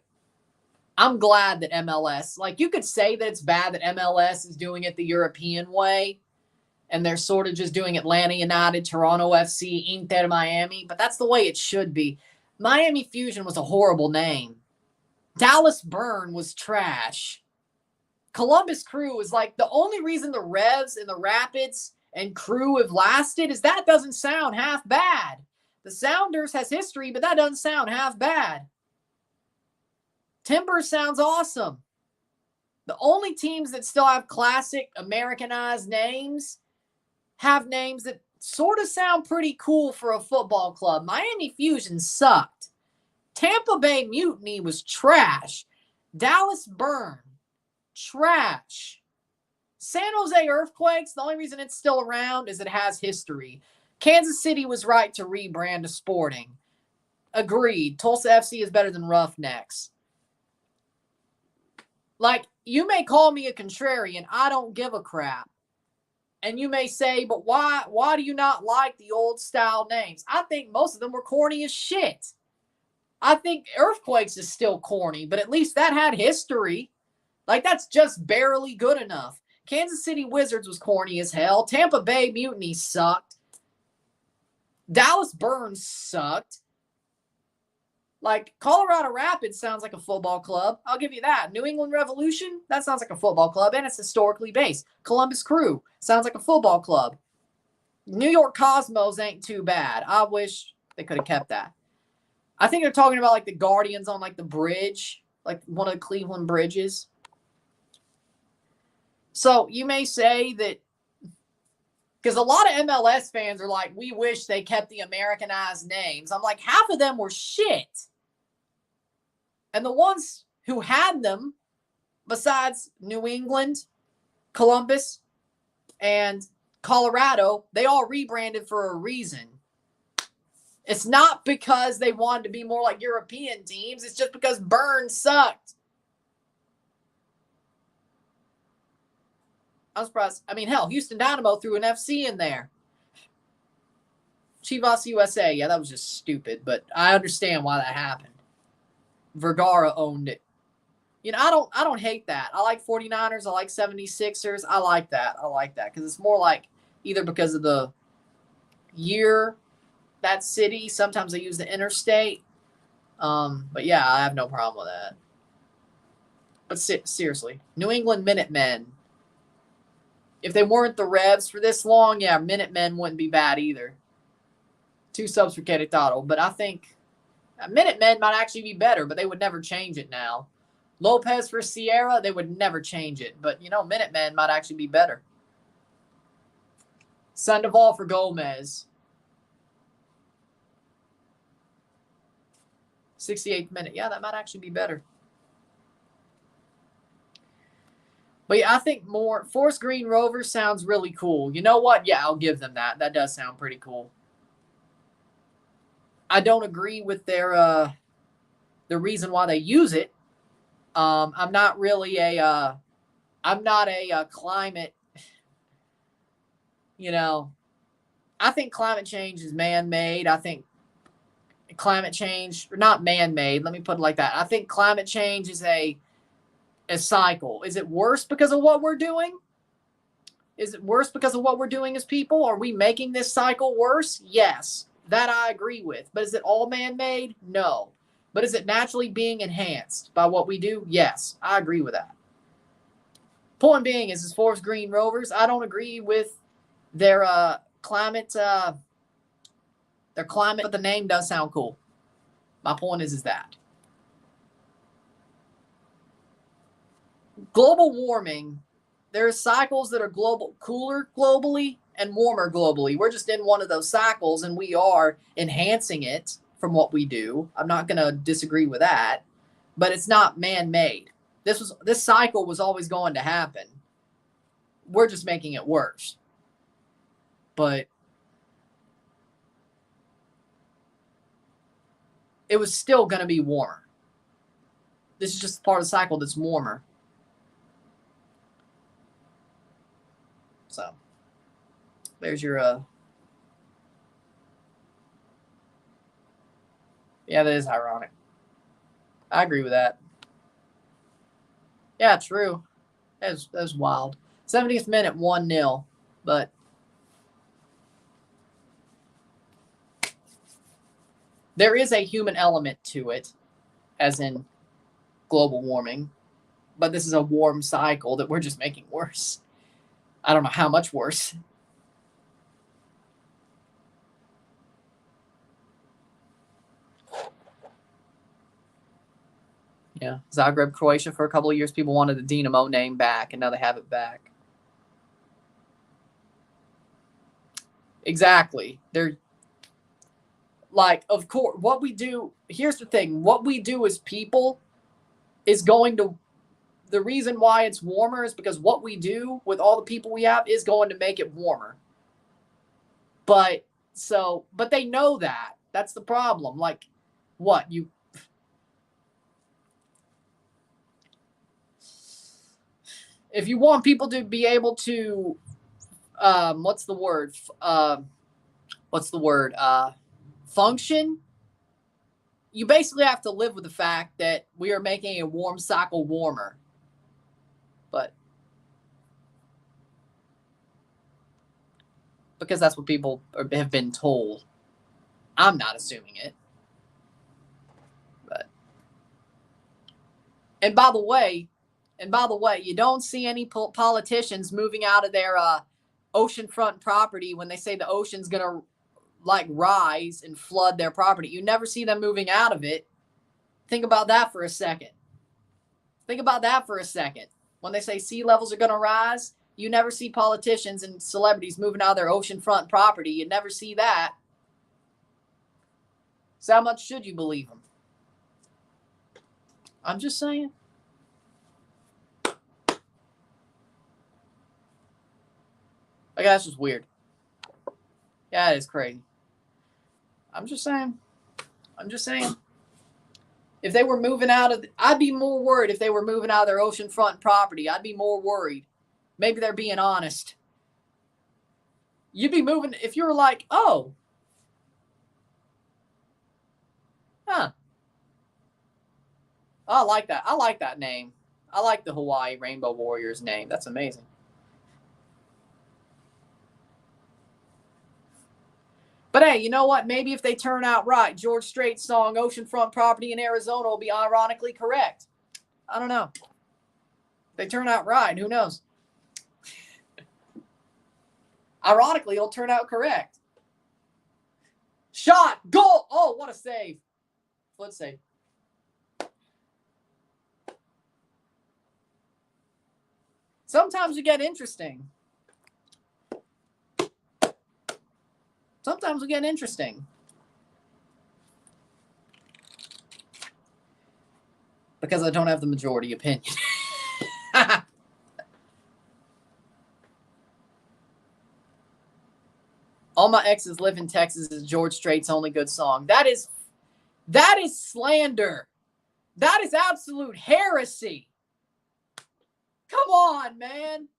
I'm glad that MLS, like you could say that it's bad that MLS is doing it the European way and they're sort of just doing Atlanta United, Toronto FC, Inter Miami, but that's the way it should be. Miami Fusion was a horrible name. Dallas Burn was trash. Columbus Crew is like the only reason the Revs and the Rapids and Crew have lasted is that doesn't sound half bad. The Sounders has history, but that doesn't sound half bad. Timber sounds awesome. The only teams that still have classic Americanized names have names that sort of sound pretty cool for a football club. Miami Fusion sucked. Tampa Bay Mutiny was trash. Dallas Burn, trash. San Jose Earthquakes, the only reason it's still around is it has history. Kansas City was right to rebrand to Sporting. Agreed. Tulsa FC is better than Roughnecks. Like, you may call me a contrarian. I don't give a crap. And you may say, but why do you not like the old style names? I think most of them were corny as shit. I think Earthquakes is still corny, but at least that had history. Like, that's just barely good enough. Kansas City Wizards was corny as hell. Tampa Bay Mutiny sucked. Dallas Burns sucked. Like, Colorado Rapids sounds like a football club. I'll give you that. New England Revolution, that sounds like a football club, and it's historically based. Columbus Crew sounds like a football club. New York Cosmos ain't too bad. I wish they could have kept that. I think they're talking about, like, the Guardians on, like, the bridge, like one of the Cleveland bridges. So you may say that, because a lot of MLS fans are like, we wish they kept the Americanized names. I'm like, half of them were shit. And the ones who had them, besides New England, Columbus, and Colorado, they all rebranded for a reason. It's not because they wanted to be more like European teams. It's just because Burn sucked. I'm surprised. I mean, hell, Houston Dynamo threw an FC in there. Chivas USA. Yeah, that was just stupid, but I understand why that happened. Vergara owned it. You know, I don't hate that. I like 49ers. I like 76ers. I like that. Because it's more like either because of the year, that city. Sometimes they use the interstate. But yeah, I have no problem with that. But seriously, New England Minutemen. If they weren't the Revs for this long, yeah, Minutemen wouldn't be bad either. 2 subs for Querétaro. But I think Minutemen might actually be better, but they would never change it now. Lopez for Sierra, they would never change it. But, you know, Minutemen might actually be better. Sandoval for Gomez. 68th minute. Yeah, that might actually be better. But yeah, I think more Forest Green Rovers sounds really cool. You know what? Yeah, I'll give them that. That does sound pretty cool. I don't agree with their the reason why they use it. I'm not really a climate, you know, I think climate change is man-made. I think climate change, or not man-made, let me put it like that. I think climate change is a cycle. Is it worse because of what we're doing? Is it worse because of what we're doing as people? Are we making this cycle worse? Yes, that I agree with. But is it all man-made? No. But is it naturally being enhanced by what we do? Yes, I agree with that. Point being is Forest Green Rovers, I don't agree with their climate, but the name does sound cool. My point is that. Global warming, there are cycles that are cooler globally and warmer globally. We're just in one of those cycles, and we are enhancing it from what we do. I'm not going to disagree with that, but it's not man-made. This cycle was always going to happen. We're just making it worse. But it was still going to be warmer. This is just part of the cycle that's warmer. So, There's your yeah, that is ironic. I agree with that. Yeah, true. That's wild. 70th minute, 1-0. But there is a human element to it, as in global warming. But this is a warm cycle that we're just making worse. I don't know how much worse. Yeah, Zagreb, Croatia, for a couple of years, people wanted the Dinamo name back, and now they have it back. Exactly. They're like, of course, what we do, here's the thing, what we do as people is going to, the reason why it's warmer is because what we do with all the people we have is going to make it warmer. But they know that. That's the problem. Like, what? If you want people to be able to, what's the word? Function, you basically have to live with the fact that we are making a warm cycle warmer. But because that's what people have been told. I'm not assuming it. But and by the way, you don't see any politicians moving out of their oceanfront property when they say the ocean's going to like rise and flood their property. You never see them moving out of it. Think about that for a second. When they say sea levels are going to rise, you never see politicians and celebrities moving out of their oceanfront property. You never see that. So how much should you believe them? I'm just saying. Like, that's just weird. Yeah, it is crazy. I'm just saying. If they were moving out of, I'd be more worried if they were moving out of their oceanfront property. I'd be more worried. Maybe they're being honest. You'd be moving if you were like, oh, huh. I like that. I like that name. I like the Hawaii Rainbow Warriors name. That's amazing. But hey, you know what? Maybe if they turn out right, George Strait's song Oceanfront Property in Arizona will be ironically correct. I don't know. If they turn out right, who knows? Ironically, it'll turn out correct. Shot, goal. Oh, what a save. Foot save. Sometimes we get interesting. Because I don't have the majority opinion. All My Exes Live in Texas is George Strait's only good song. That is slander. That is absolute heresy. Come on, man.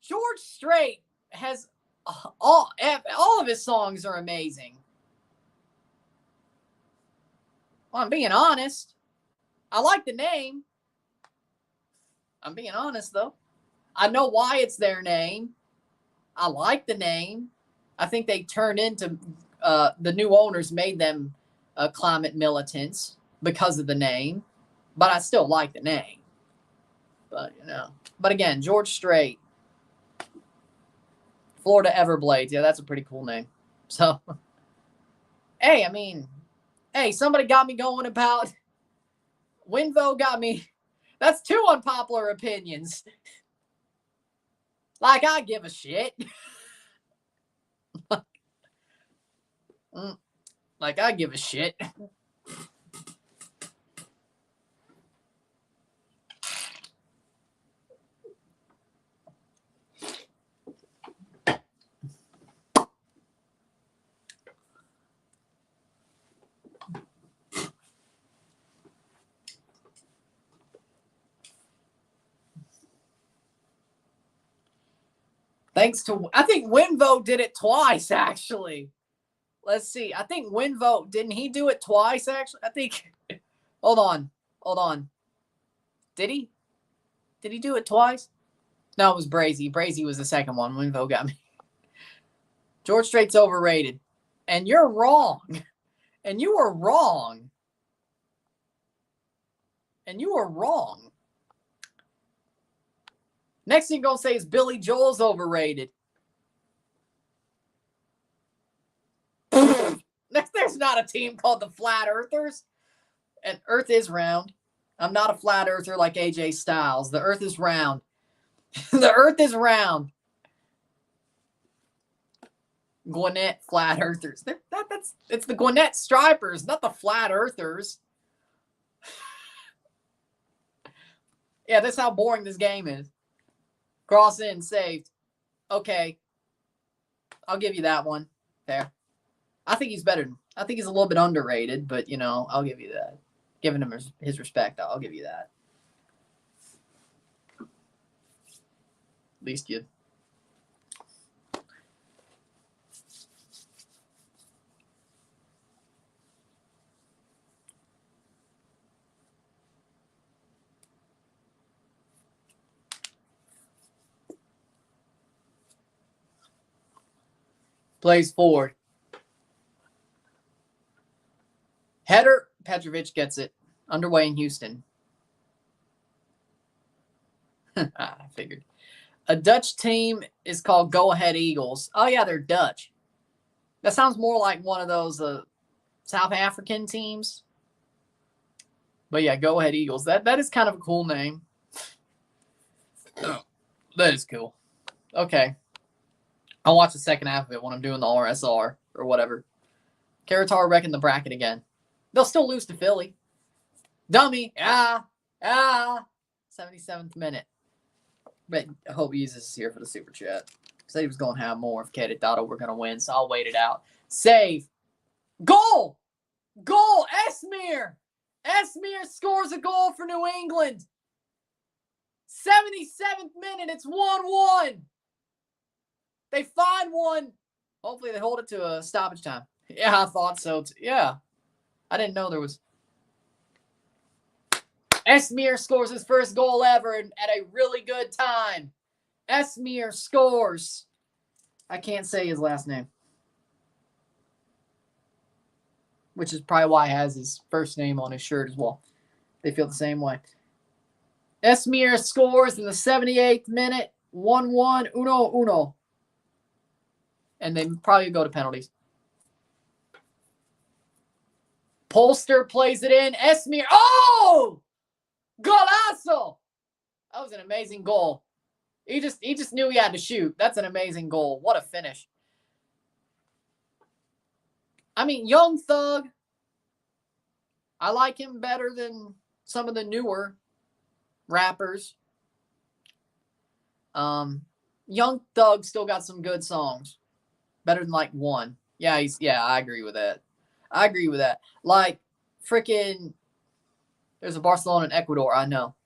George Strait has all of his songs are amazing. Well, I'm being honest. I like the name. I'm being honest, though. I know why it's their name. I like the name. I think they turned into the new owners made them climate militants because of the name. But I still like the name. But, But again, George Strait. Florida Everblades. Yeah, that's a pretty cool name. So, hey, somebody got me going about Winvo got me. That's 2 unpopular opinions. Like, I give a shit. Like, I give a shit. Thanks to, I think Winvote did it twice, actually. Let's see. I think Winvote, didn't he do it twice, actually? I think, hold on. Did he? Did he do it twice? No, it was Brazy. Brazy was the second one. Winvote got me. George Strait's overrated. And you're wrong. And you are wrong. And you are wrong. Next thing you're going to say is Billy Joel's overrated. There's not a team called the Flat Earthers. And Earth is round. I'm not a flat earther like AJ Styles. The Earth is round. The Earth is round. Gwinnett Flat Earthers. It's the Gwinnett Stripers, not the Flat Earthers. Yeah, that's how boring this game is. Cross in, saved. Okay. I'll give you that one. Fair. I think he's better. I think he's a little bit underrated, but, you know, I'll give you that. Giving him his respect, I'll give you that. At least you. Plays forward. Header, Petrovic gets it. Underway in Houston. I figured. A Dutch team is called Go Ahead Eagles. Oh, yeah, they're Dutch. That sounds more like one of those South African teams. But, yeah, Go Ahead Eagles. That is kind of a cool name. Oh, that is cool. Okay. I'll watch the second half of it when I'm doing the RSR or whatever. Querétaro wrecking the bracket again. They'll still lose to Philly. Dummy. 77th minute. But I hope he uses this here for the super chat. Said he was going to have more if Querétaro were going to win, so I'll wait it out. Save. Goal! Goal! Esmir! Esmir scores a goal for New England. 77th minute. It's 1-1. They find one. Hopefully they hold it to a stoppage time. Yeah, I thought so. Yeah. I didn't know there was. Esmir scores his first goal ever at a really good time. Esmir scores. I can't say his last name. Which is probably why he has his first name on his shirt as well. They feel the same way. Esmir scores in the 78th minute. 1-1. 1-1. And they probably go to penalties. Polster plays it in. Esmir. Oh! Golazo! That was an amazing goal. He just knew he had to shoot. That's an amazing goal. What a finish. I mean, Young Thug. I like him better than some of the newer rappers. Young Thug still got some good songs. Better than like one. Yeah, I agree with that. Like freaking there's a Barcelona and Ecuador, I know.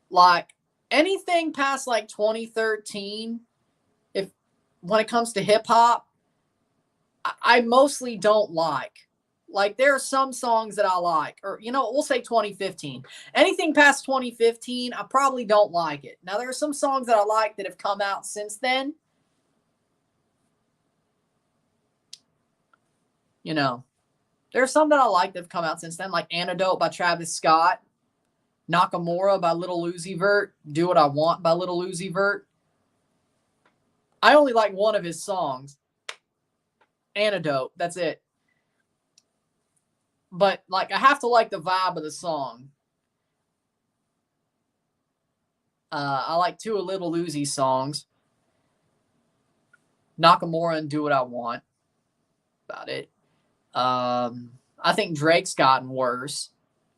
Like anything past like 2013, when it comes to hip hop, I mostly don't like. Like there are some songs that I like, or we'll say 2015. Anything past 2015, I probably don't like it. Now there are some songs that I like that have come out since then. There are some that I like that have come out since then, like Antidote by Travis Scott, Nakamura by Little Uzi Vert, Do What I Want by Little Uzi Vert. I only like one of his songs, Antidote. That's it. But like, I have to like the vibe of the song. I like two of Little Uzi's songs, Nakamura and Do What I Want. About it. I think Drake's gotten worse.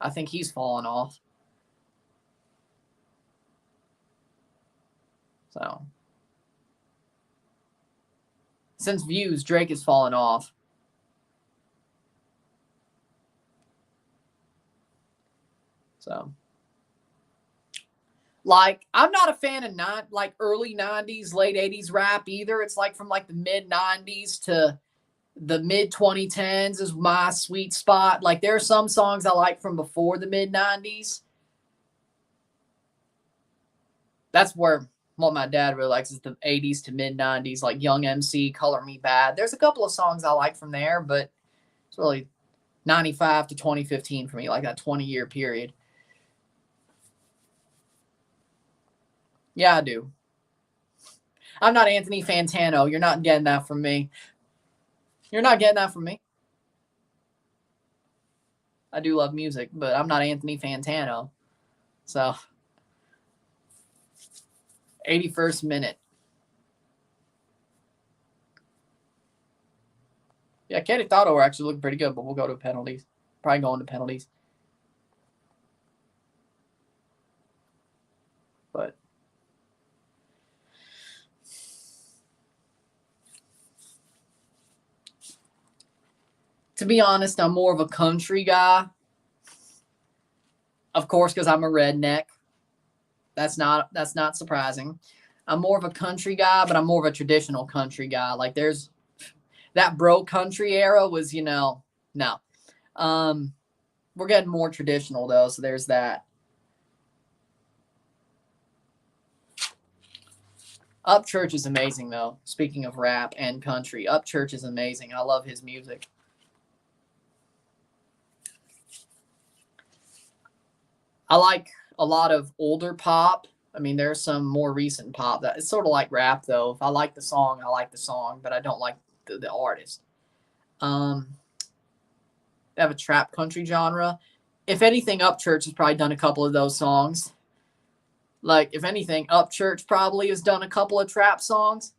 I think he's fallen off. So, since Views, Drake has fallen off. So, Like, I'm not a fan of like early 90s, late 80s rap either. It's like from like the mid 90s to the mid 2010s is my sweet spot. Like, there are some songs I like from before the mid 90s. That's where what my dad really likes is the 80s to mid 90s, like Young MC, Color Me Bad. There's a couple of songs I like from there, but it's really 95 to 2015 for me, like that 20-year period. Yeah, I do. I'm not Anthony Fantano. You're not getting that from me. You're not getting that from me. I do love music, but I'm not Anthony Fantano. So, 81st minute. Yeah, Querétaro are actually looking pretty good, but we'll go to penalties. Probably going to penalties. But to be honest, I'm more of a country guy. Of course, because I'm a redneck. That's not surprising. I'm more of a country guy, but I'm more of a traditional country guy. Like, there's that bro country era was, no. We're getting more traditional though, so there's that. Upchurch is amazing though. Speaking of rap and country, Upchurch is amazing. I love his music. I like a lot of older pop. I mean, there's some more recent pop that it's sort of like rap though. If I like the song, I like the song, but I don't like the artist. They have a trap country genre. If anything, Upchurch has probably done a couple of those songs. Like, if anything, Upchurch probably has done a couple of trap songs.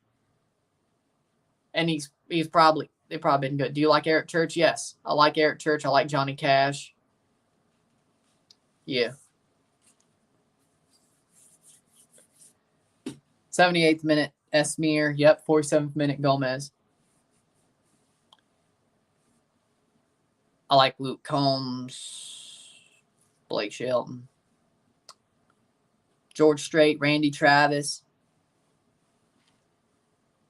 And they've probably been good. Do you like Eric Church? Yes. I like Eric Church. I like Johnny Cash. Yeah. 78th minute, Esmir. Yep. 47th minute, Gomez. I like Luke Combs, Blake Shelton, George Strait, Randy Travis,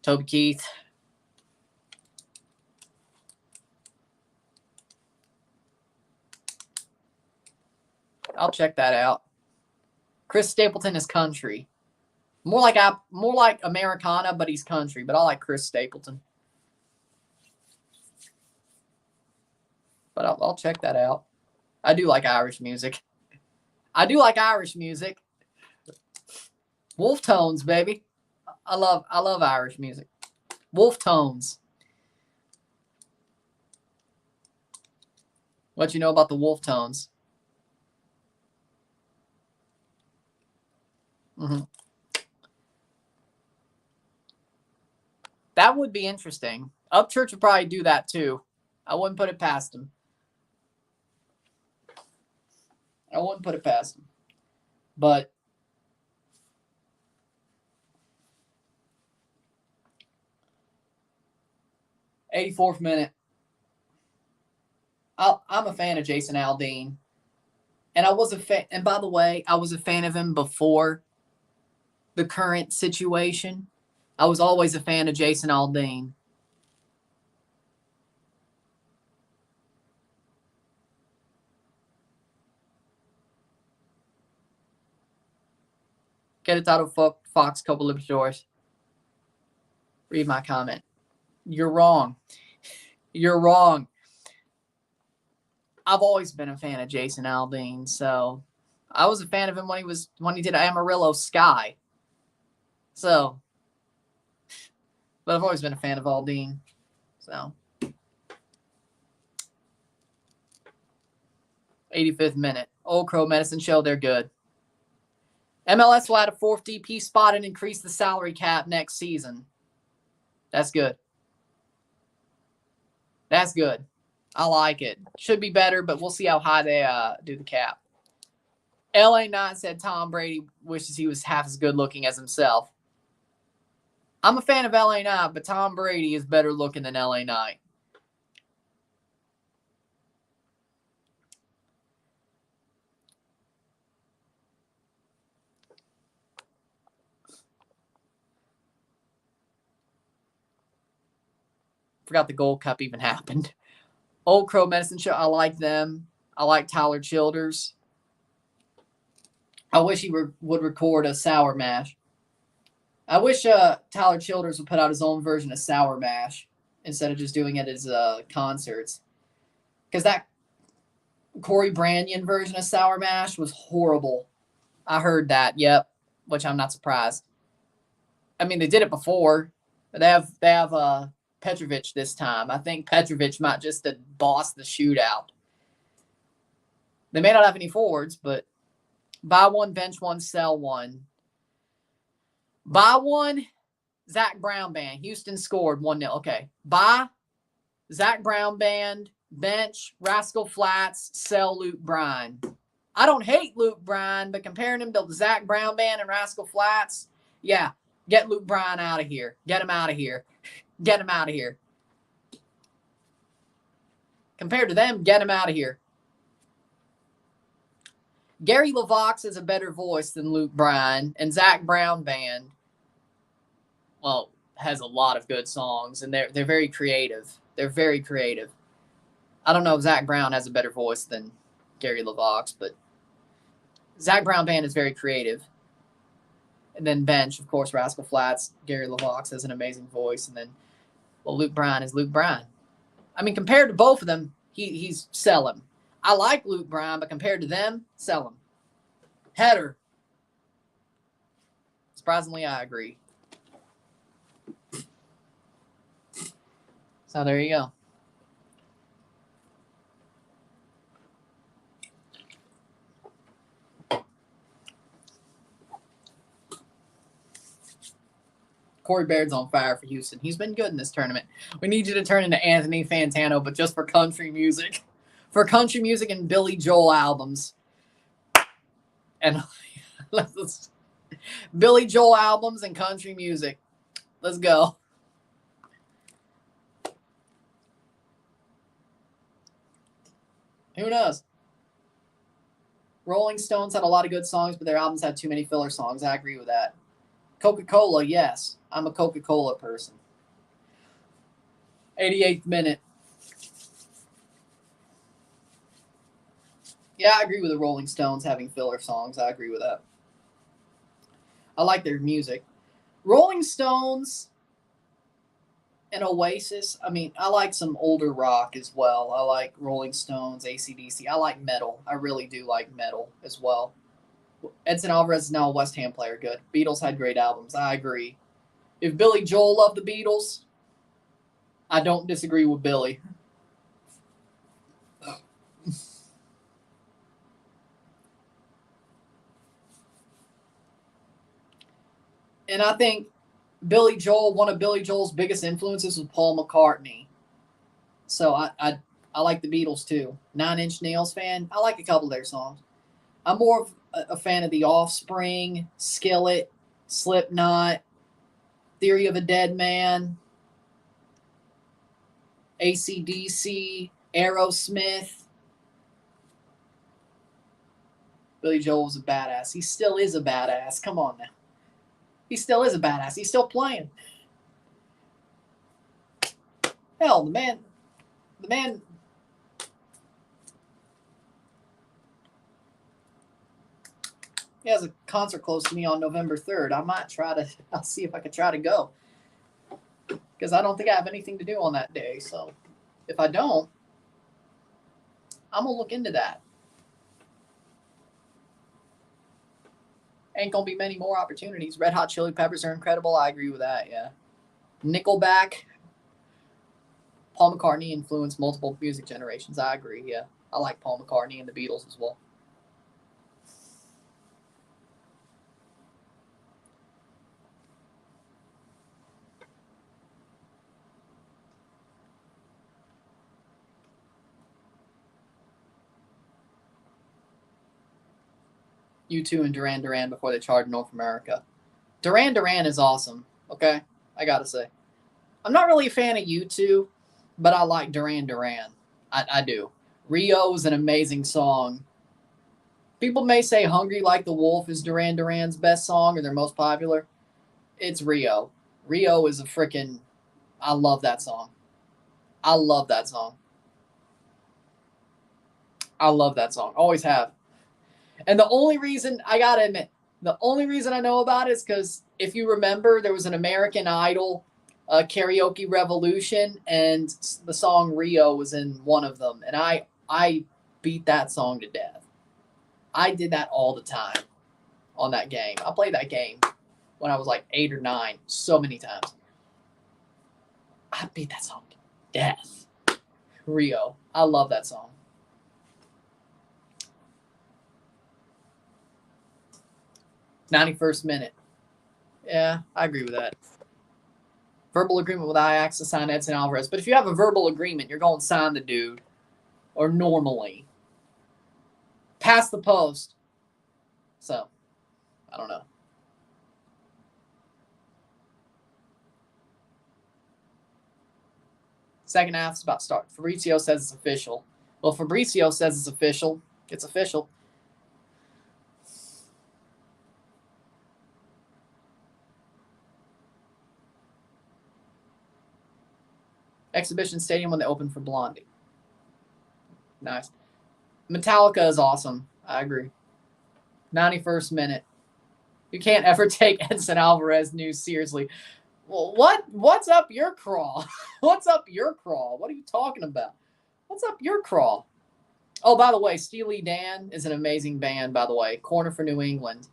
Toby Keith. I'll check that out. Chris Stapleton is country. More like Americana, but he's country. But I like Chris Stapleton. But I'll check that out. I do like Irish music. Wolff Tones, baby. I love Irish music. Wolff Tones. What you know about the Wolff Tones? Mm-hmm. That would be interesting. Upchurch would probably do that too. I wouldn't put it past him. But '84th minute. I'm a fan of Jason Aldean. And I was a fan. And by the way, I was a fan of him before the current situation. I was always a fan of Jason Aldean. Querétaro Fox Copa Libertadores. Read my comment. You're wrong. I've always been a fan of Jason Aldean, so I was a fan of him when he did Amarillo Sky. So, but I've always been a fan of Aldean. So, 85th minute. Old Crow Medicine Show, they're good. MLS will add a fourth DP spot and increase the salary cap next season. That's good. I like it. Should be better, but we'll see how high they do the cap. LA Knight said Tom Brady wishes he was half as good looking as himself. I'm a fan of LA Knight, but Tom Brady is better looking than LA Knight. Forgot the Gold Cup even happened. Old Crow Medicine Show, I like them. I like Tyler Childers. I wish he would record a Sour Mash. I wish Tyler Childers would put out his own version of Sour Mash instead of just doing it as concerts. Because that Corey Branyan version of Sour Mash was horrible. I heard that, yep, which I'm not surprised. I mean, they did it before. But they have Petrovic this time. I think Petrovic might just boss the shootout. They may not have any forwards, but buy one, bench one, sell one. Buy one, Zach Brown Band. Houston scored 1-0. Okay. Buy Zach Brown Band, bench, Rascal Flatts, sell Luke Bryan. I don't hate Luke Bryan, but comparing him to Zach Brown Band and Rascal Flatts, yeah, get Luke Bryan out of here. Get him out of here. Get him out of here. Compared to them, get him out of here. Gary LaVox has a better voice than Luke Bryan, and Zach Brown Band, well, has a lot of good songs, and they're very creative. They're very creative. I don't know if Zach Brown has a better voice than Gary LaVox, but Zach Brown Band is very creative. And then bench, of course, Rascal Flatts. Gary LaVox has an amazing voice, and then, well, Luke Bryan is Luke Bryan. I mean, compared to both of them, he's sell him. I like Luke Bryan, but compared to them, sell him. Header. Surprisingly, I agree. So there you go. Corey Baird's on fire for Houston. He's been good in this tournament. We need you to turn into Anthony Fantano, but just for country music. For country music and Billy Joel albums. And Billy Joel albums and country music. Let's go. Who knows? Rolling Stones had a lot of good songs, but their albums had too many filler songs. I agree with that. Coca-Cola, yes. I'm a Coca-Cola person. 88th minute. Yeah, I agree with the Rolling Stones having filler songs. I agree with that. I like their music. Rolling Stones and Oasis. I mean, I like some older rock as well. I like Rolling Stones, AC/DC. I like metal. I really do like metal as well. Edson Alvarez is now a West Ham player. Good. Beatles had great albums. I agree. If Billy Joel loved the Beatles, I don't disagree with Billy. And I think Billy Joel, one of Billy Joel's biggest influences was Paul McCartney. So I like the Beatles too. 9 Inch Nails fan. I like a couple of their songs. I'm more of a fan of The Offspring, Skillet, Slipknot, Theory of a Dead Man, AC/DC, Aerosmith. Billy Joel was a badass. He still is a badass. Come on now. He still is a badass. He's still playing. Hell, the man. He has a concert close to me on November 3rd. I'll see if I can try to go. Because I don't think I have anything to do on that day. So if I don't, I'm going to look into that. Ain't going to be many more opportunities. Red Hot Chili Peppers are incredible. I agree with that, yeah. Nickelback. Paul McCartney influenced multiple music generations. I agree, yeah. I like Paul McCartney and the Beatles as well. U2 and Duran Duran before they charted North America. Duran Duran is awesome, okay? I gotta say. I'm not really a fan of U2, but I like Duran Duran. I do. Rio is an amazing song. People may say Hungry Like the Wolf is Duran Duran's best song or their most popular. It's Rio. Rio is I love that song. I love that song. I love that song. Always have. And the only reason, I gotta admit, the only reason I know about it is because if you remember, there was an American Idol karaoke revolution, and the song Rio was in one of them. And I beat that song to death. I did that all the time on that game. I played that game when I was like 8 or 9 so many times. I beat that song to death. Rio. I love that song. "91st minute." Yeah, I agree with that. Verbal agreement with Ajax to sign Edson Alvarez. But if you have a verbal agreement, you're going to sign the dude. Or normally. Past the post. So, I don't know. Second half is about to start. Fabrizio says it's official. Well, Fabrizio says it's official. It's official. Exhibition Stadium when they open for Blondie. Nice. Metallica is awesome. I agree. 91st minute. You can't ever take Edson Alvarez news seriously. Well, what's up your crawl? What's up your crawl? What are you talking about? What's up your crawl? Oh, by the way, Steely Dan is an amazing band, by the way. Corner for New England.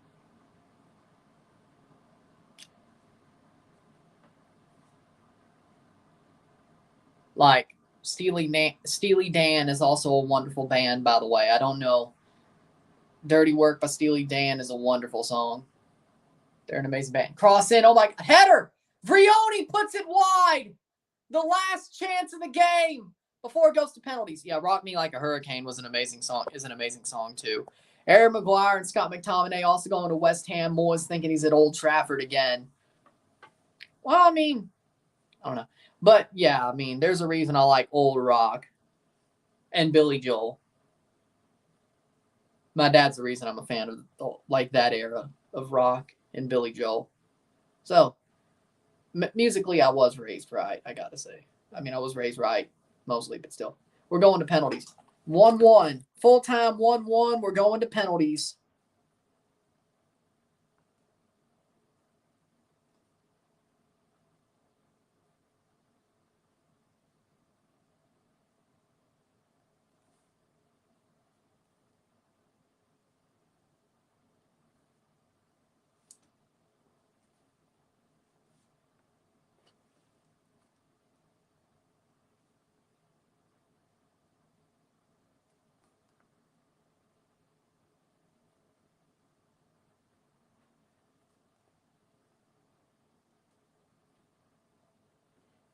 Like, Steely Dan is also a wonderful band, by the way. I don't know. Dirty Work by Steely Dan is a wonderful song. They're an amazing band. Cross in. Oh, my God. Header. Vrioni puts it wide. The last chance of the game before it goes to penalties. Yeah, Rock Me Like a Hurricane was an amazing song. Is an amazing song, too. Aaron McGuire and Scott McTominay also going to West Ham. Moyes thinking he's at Old Trafford again. Well, I mean, I don't know. But, yeah, I mean, there's a reason I like old rock and Billy Joel. My dad's the reason I'm a fan of, like, that era of rock and Billy Joel. So, musically, I was raised right, I got to say. I mean, I was raised right, mostly, but still. We're going to penalties. 1-1. Full-time 1-1. We're going to penalties.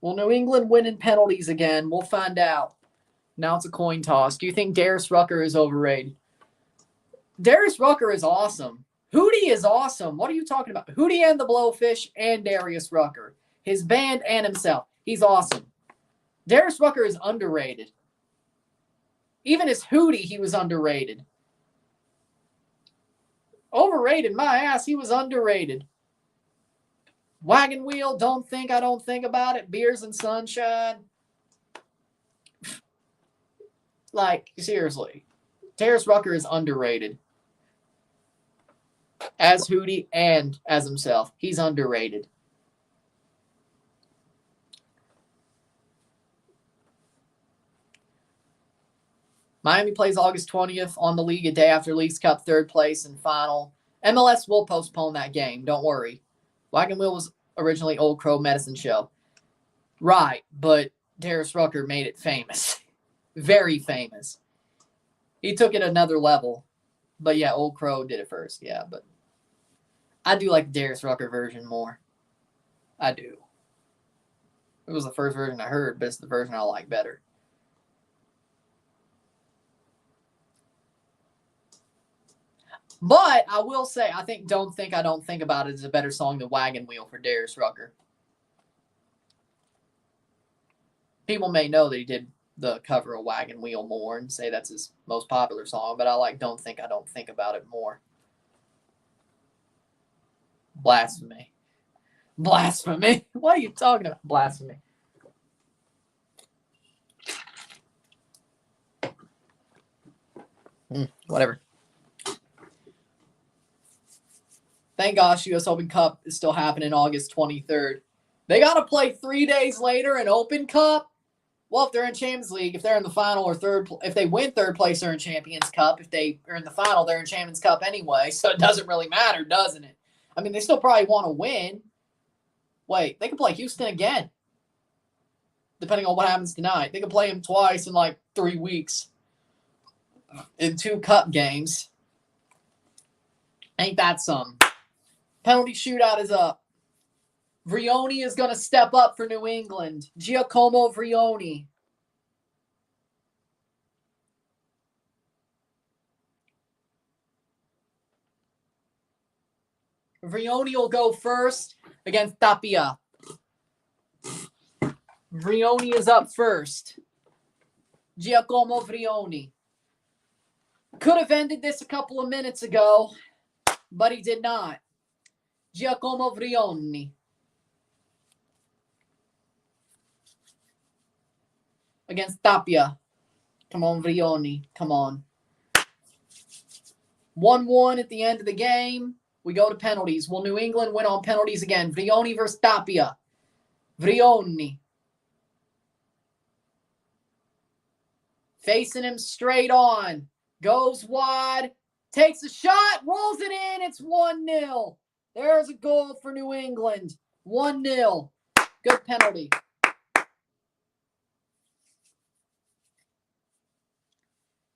Will New England win in penalties again? We'll find out. Now it's a coin toss. Do you think Darius Rucker is overrated? Darius Rucker is awesome. Hootie is awesome. What are you talking about? Hootie and the Blowfish and Darius Rucker. His band and himself. He's awesome. Darius Rucker is underrated. Even as Hootie, he was underrated. Overrated, my ass. He was underrated. Wagon Wheel, Don't Think I Don't Think About It, Beers and Sunshine. Like, seriously. Darius Rucker is underrated. As Hootie and as himself. He's underrated. Miami plays August 20th on the league a day after Leagues Cup third place and final. MLS will postpone that game. Don't worry. Wagon Wheel was originally Old Crow Medicine Show. Right, but Darius Rucker made it famous. Very famous. He took it another level. But yeah, Old Crow did it first. Yeah, but I do like the Darius Rucker version more. I do. It was the first version I heard, but it's the version I like better. But I will say, I think Don't Think I Don't Think About It is a better song than Wagon Wheel for Darius Rucker. People may know that he did the cover of Wagon Wheel more and say that's his most popular song, but I like Don't Think I Don't Think About It more. Blasphemy. Blasphemy. What are you talking about? Blasphemy. Whatever. Thank gosh, U.S. Open Cup is still happening August 23rd. They got to play 3 days later an Open Cup. Well, if they're in Champions League, if they're in the final or third, if they win third place, they're in Champions Cup. If they are in the final, they're in Champions Cup anyway. So it doesn't really matter, doesn't it? I mean, they still probably want to win. Wait, they can play Houston again, depending on what happens tonight. They can play them twice in like 3 weeks in 2 cup games. Ain't that some? Penalty shootout is up. Vrioni is going to step up for New England. Giacomo Vrioni. Vrioni will go first against Tapia. Vrioni is up first. Giacomo Vrioni. Could have ended this a couple of minutes ago, but he did not. Giacomo Vrioni. Against Tapia. Come on, Vrioni. Come on. 1-1 at the end of the game. We go to penalties. Will New England win on penalties again? Vrioni versus Tapia. Vrioni. Facing him straight on. Goes wide. Takes a shot. Rolls it in. It's 1-0. There's a goal for New England. 1-0. Good penalty.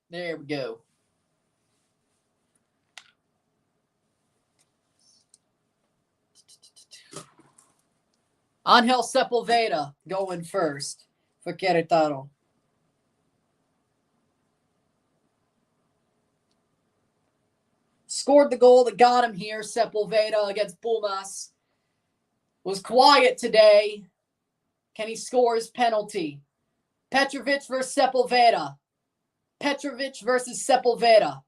There we go. Angel Sepulveda going first for Querétaro. Scored the goal that got him here. Sepulveda against Pumas. Was quiet today. Can he score his penalty? Petrovic versus Sepulveda. Petrovic versus Sepulveda.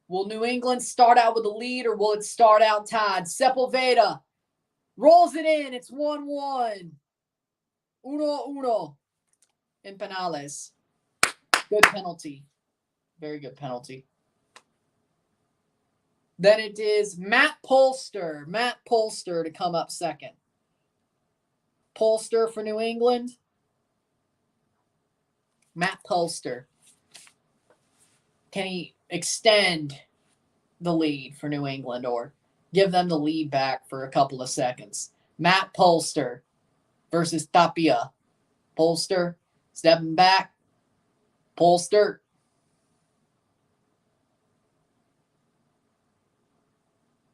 Will New England start out with a lead or will it start out tied? Sepulveda rolls it in. It's 1-1. 1-1 in penales. Good penalty. Very good penalty. Then it is Matt Polster. Matt Polster to come up second. Polster for New England. Matt Polster. Can he extend the lead for New England or give them the lead back for a couple of seconds? Matt Polster versus Tapia. Polster stepping back. Polster.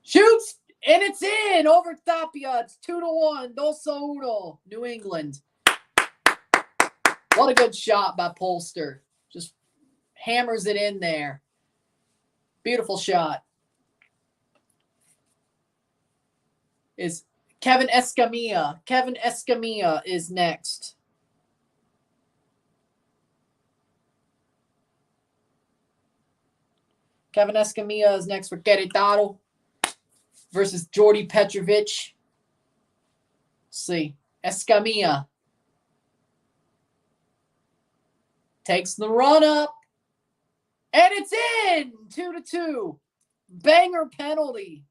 Shoots, and it's in over Tapia. It's 2-1. 2-1. New England. What a good shot by Polster. Just hammers it in there. Beautiful shot. Is Kevin Escamilla. Kevin Escamilla is next. Kevin Escamilla is next for Querétaro versus Jordi Petrovic. Let's see. Escamilla takes the run up. And it's in! 2-2. Banger penalty.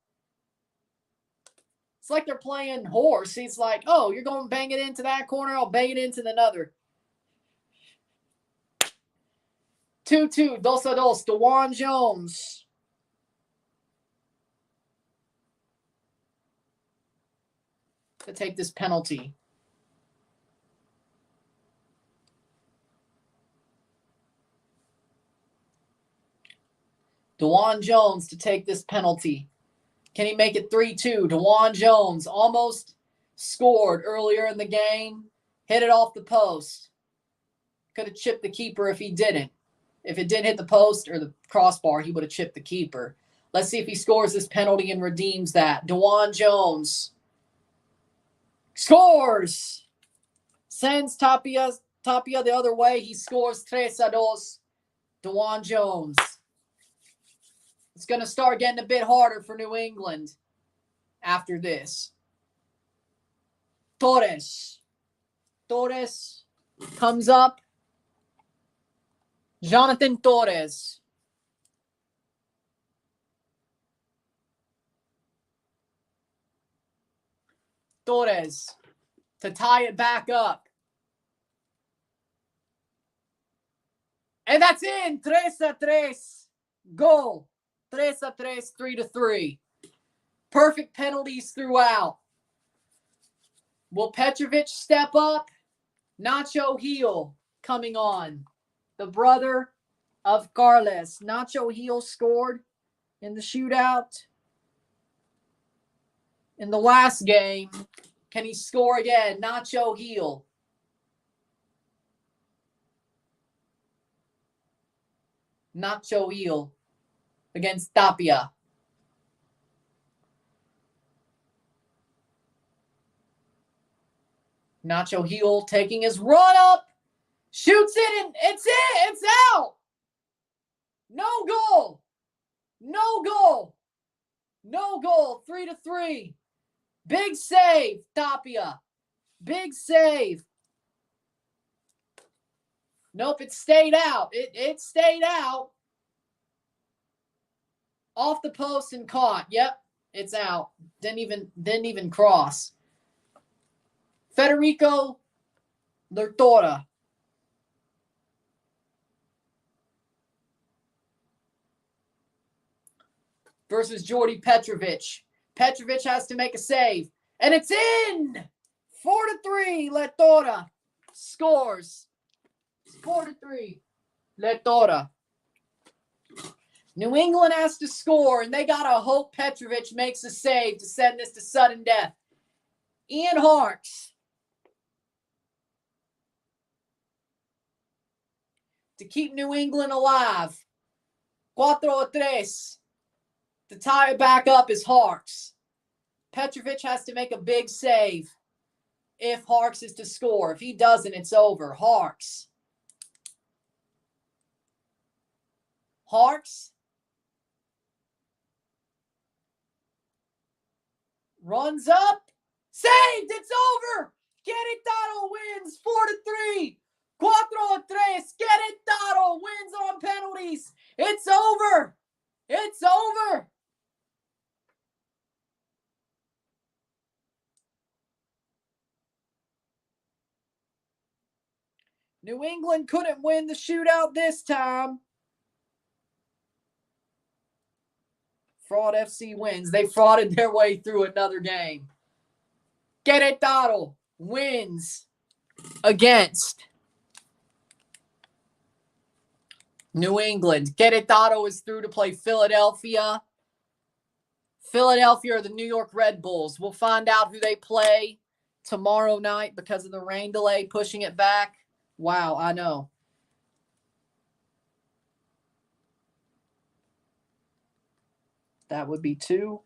It's like they're playing horse. He's like, oh, you're going to bang it into that corner. I'll bang it into another. 2-2. 2-2. DeJuan Jones. To take this penalty. DeJuan Jones to take this penalty. Can he make it 3-2? DeJuan Jones almost scored earlier in the game. Hit it off the post. Could have chipped the keeper if he didn't. If it didn't hit the post or the crossbar, he would have chipped the keeper. Let's see if he scores this penalty and redeems that. DeJuan Jones scores. Sends Tapia the other way. He scores 3-2. DeJuan Jones. It's going to start getting a bit harder for New England after this. Torres. Torres comes up. Jonathan Torres. Torres to tie it back up. And that's in. 3-3. Goal. 3-3, 3-3. Perfect penalties throughout. Will Petrovic step up? Nacho Gil coming on. The brother of Carles. Nacho Gil scored in the shootout in the last game. Can he score again? Nacho Gil. Nacho Gil against Tapia. Nacho Gil taking his run up. Shoots it and it's it. It's out. No goal. No goal. No goal. 3-3. Big save, Tapia. Big save. Nope, it stayed out. It stayed out. Off the post and caught. Yep, it's out. Didn't even cross. Federico Lertora. Versus Jordi Petrovic. Petrovic has to make a save. And it's in! 4-3. Lertora scores. 4-3. Lertora. New England has to score, and they got to hope Petrovic makes a save to send this to sudden death. Ian Harks. To keep New England alive. 4-3. To tie it back up is Harks. Petrovic has to make a big save if Harks is to score. If he doesn't, it's over. Harks. Harks. Runs up. Saved. It's over. Querétaro wins 4-3. 4-3. Querétaro wins on penalties. It's over. It's over. New England couldn't win the shootout this time. Fraud FC wins. They frauded their way through another game. Querétaro wins against New England. Querétaro is through to play Philadelphia. Philadelphia are the New York Red Bulls. We'll find out who they play tomorrow night because of the rain delay pushing it back. Wow, I know. That would be 2.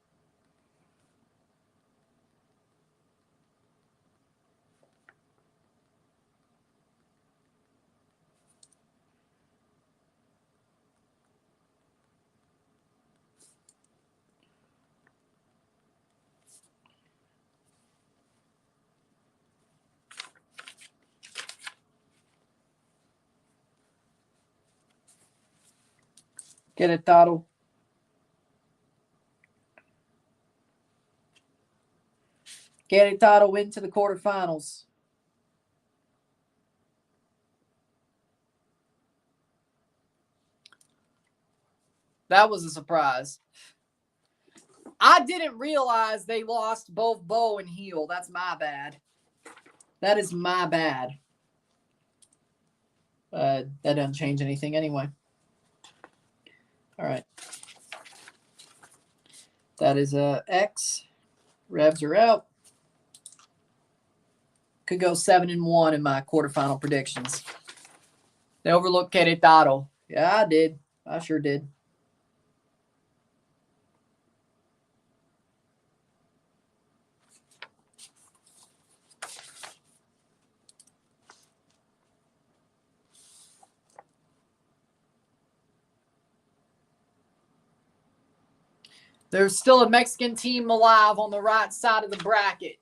Querétaro. Querétaro into the quarterfinals. That was a surprise. I didn't realize they lost both Bo and Heel. That's my bad. That is my bad. That doesn't change anything anyway. All right. That is X. Revs are out. Could go 7-1 in my quarterfinal predictions. They overlooked Querétaro. Yeah, I did. I sure did. There's still a Mexican team alive on the right side of the bracket.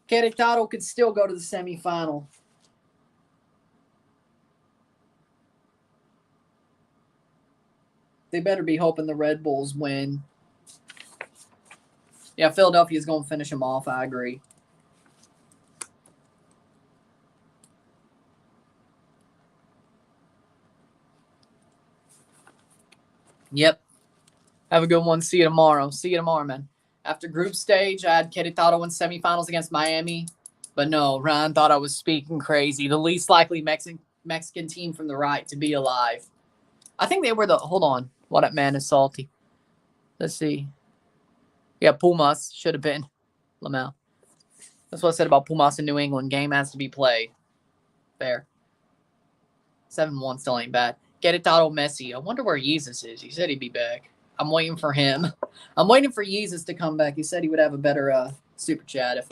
Querétaro could still go to the semifinal. They better be hoping the Red Bulls win. Yeah, Philadelphia's going to finish them off. I agree. Yep. Have a good one. See you tomorrow. See you tomorrow, man. After group stage, I had Querétaro in semifinals against Miami. But no, Ryan thought I was speaking crazy. The least likely Mexican team from the right to be alive. I think they were the... Hold on. What up, man, is salty. Let's see. Yeah, Pumas should have been. Lamel. That's what I said about Pumas in New England. Game has to be played. Fair. 7-1 still ain't bad. Querétaro Messi. I wonder where Jesus is. He said he'd be back. I'm waiting for him. I'm waiting for Jesus to come back. He said he would have a better super chat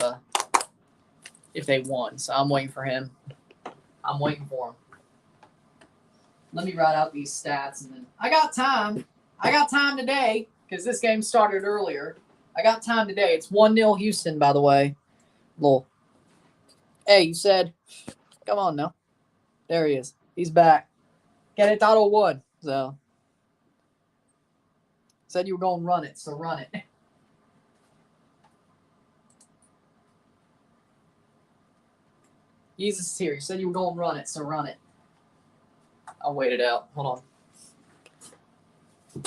if they won. So I'm waiting for him. I'm waiting for him. Let me write out these stats and then I got time. I got time today because this game started earlier. I got time today. It's 1-0 Houston, by the way. Lol. Hey, you said, come on now. There he is. He's back. Querétaro won. So said you were going to run it, so run it. Jesus is here. You said you were going to run it, so run it. I'll wait it out. Hold on.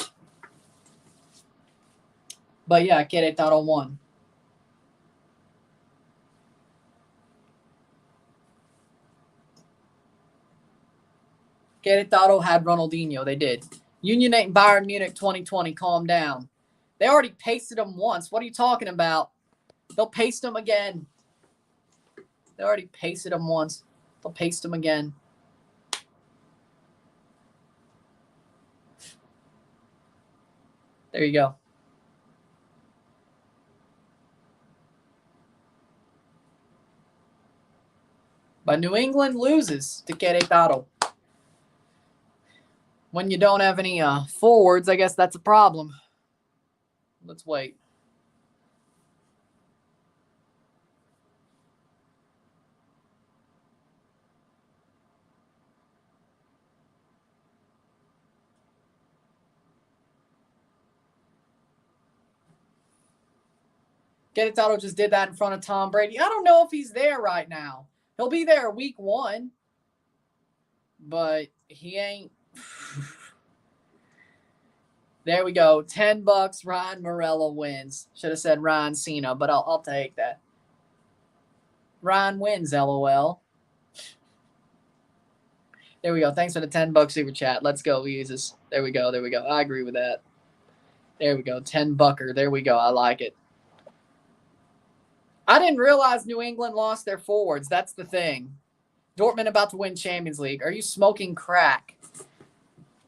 But yeah, Querétaro won. Querétaro had Ronaldinho. They did. Union 8 and Bayern Munich 2020. Calm down. They already pasted them once. What are you talking about? They'll paste them again. They already pasted them once. They'll paste them again. There you go. But New England loses to Querétaro. When you don't have any forwards, I guess that's a problem. Let's wait. Querétaro just did that in front of Tom Brady. I don't know if he's there right now. He'll be there week 1. But he ain't. There we go. $10. Ryan Morello wins. Should have said Ryan Cena, but I'll take that. Ryan wins, LOL. There we go. Thanks for the $10 super chat. Let's go, Jesus. There we go. There we go. I agree with that. There we go. $10. There we go. I like it. I didn't realize New England lost their forwards. That's the thing. Dortmund about to win Champions League. Are you smoking crack?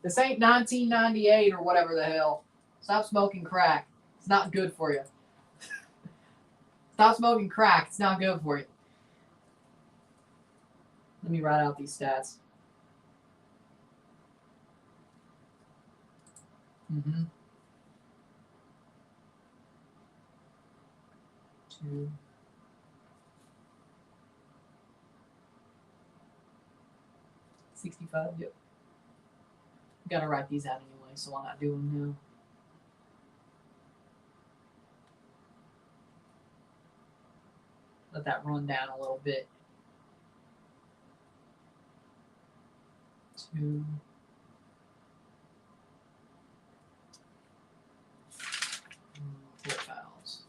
This ain't 1998 or whatever the hell. Stop smoking crack. It's not good for you. Stop smoking crack. It's not good for you. Let me write out these stats. Mm-hmm. 2. 65, yep. Gotta write these out anyway, so why not do them now? Let that run down a little bit. 2. 4 fouls.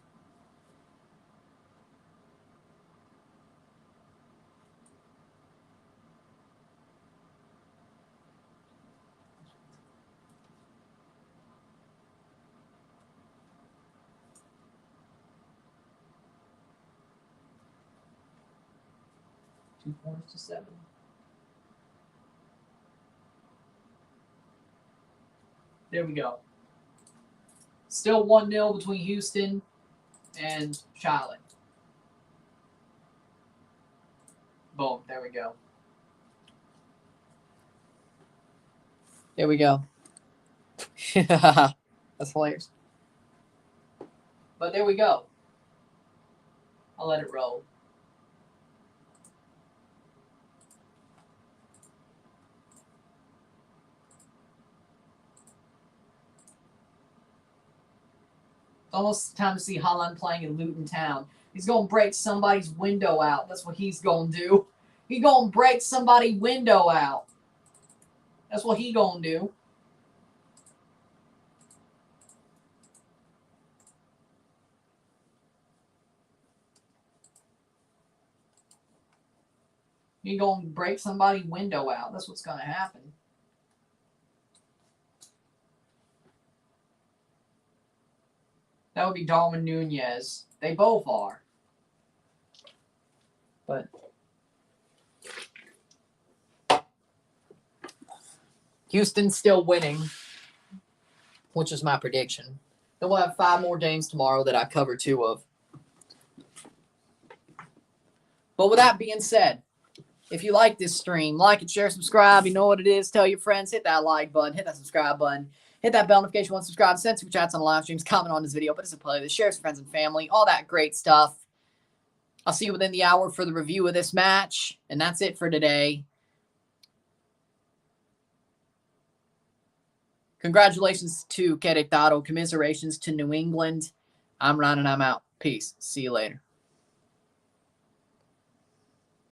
Two points to 7. There we go. Still 1-0 between Houston and Charlotte. Boom. There we go. There we go. That's hilarious. But there we go. I'll let it roll. Almost time to see Haaland playing in Luton Town. He's going to break somebody's window out. That's what he's going to do. He's going to break somebody's window out. That's what he going to do. He's going to break somebody's window out. That's what's going to happen. That would be Darwin Nunez. They both are. But Houston's still winning, which is my prediction. Then we'll have 5 more games tomorrow that I cover 2 of. But with that being said, if you like this stream, like it, share, subscribe. You know what it is. Tell your friends. Hit that like button. Hit that subscribe button. Hit that bell notification once subscribed. Send super chats on the live streams. Comment on this video. Put us a playlist. Share with friends and family. All that great stuff. I'll see you within the hour for the review of this match. And that's it for today. Congratulations to Querétaro. Commiserations to New England. I'm Ryan and I'm out. Peace. See you later.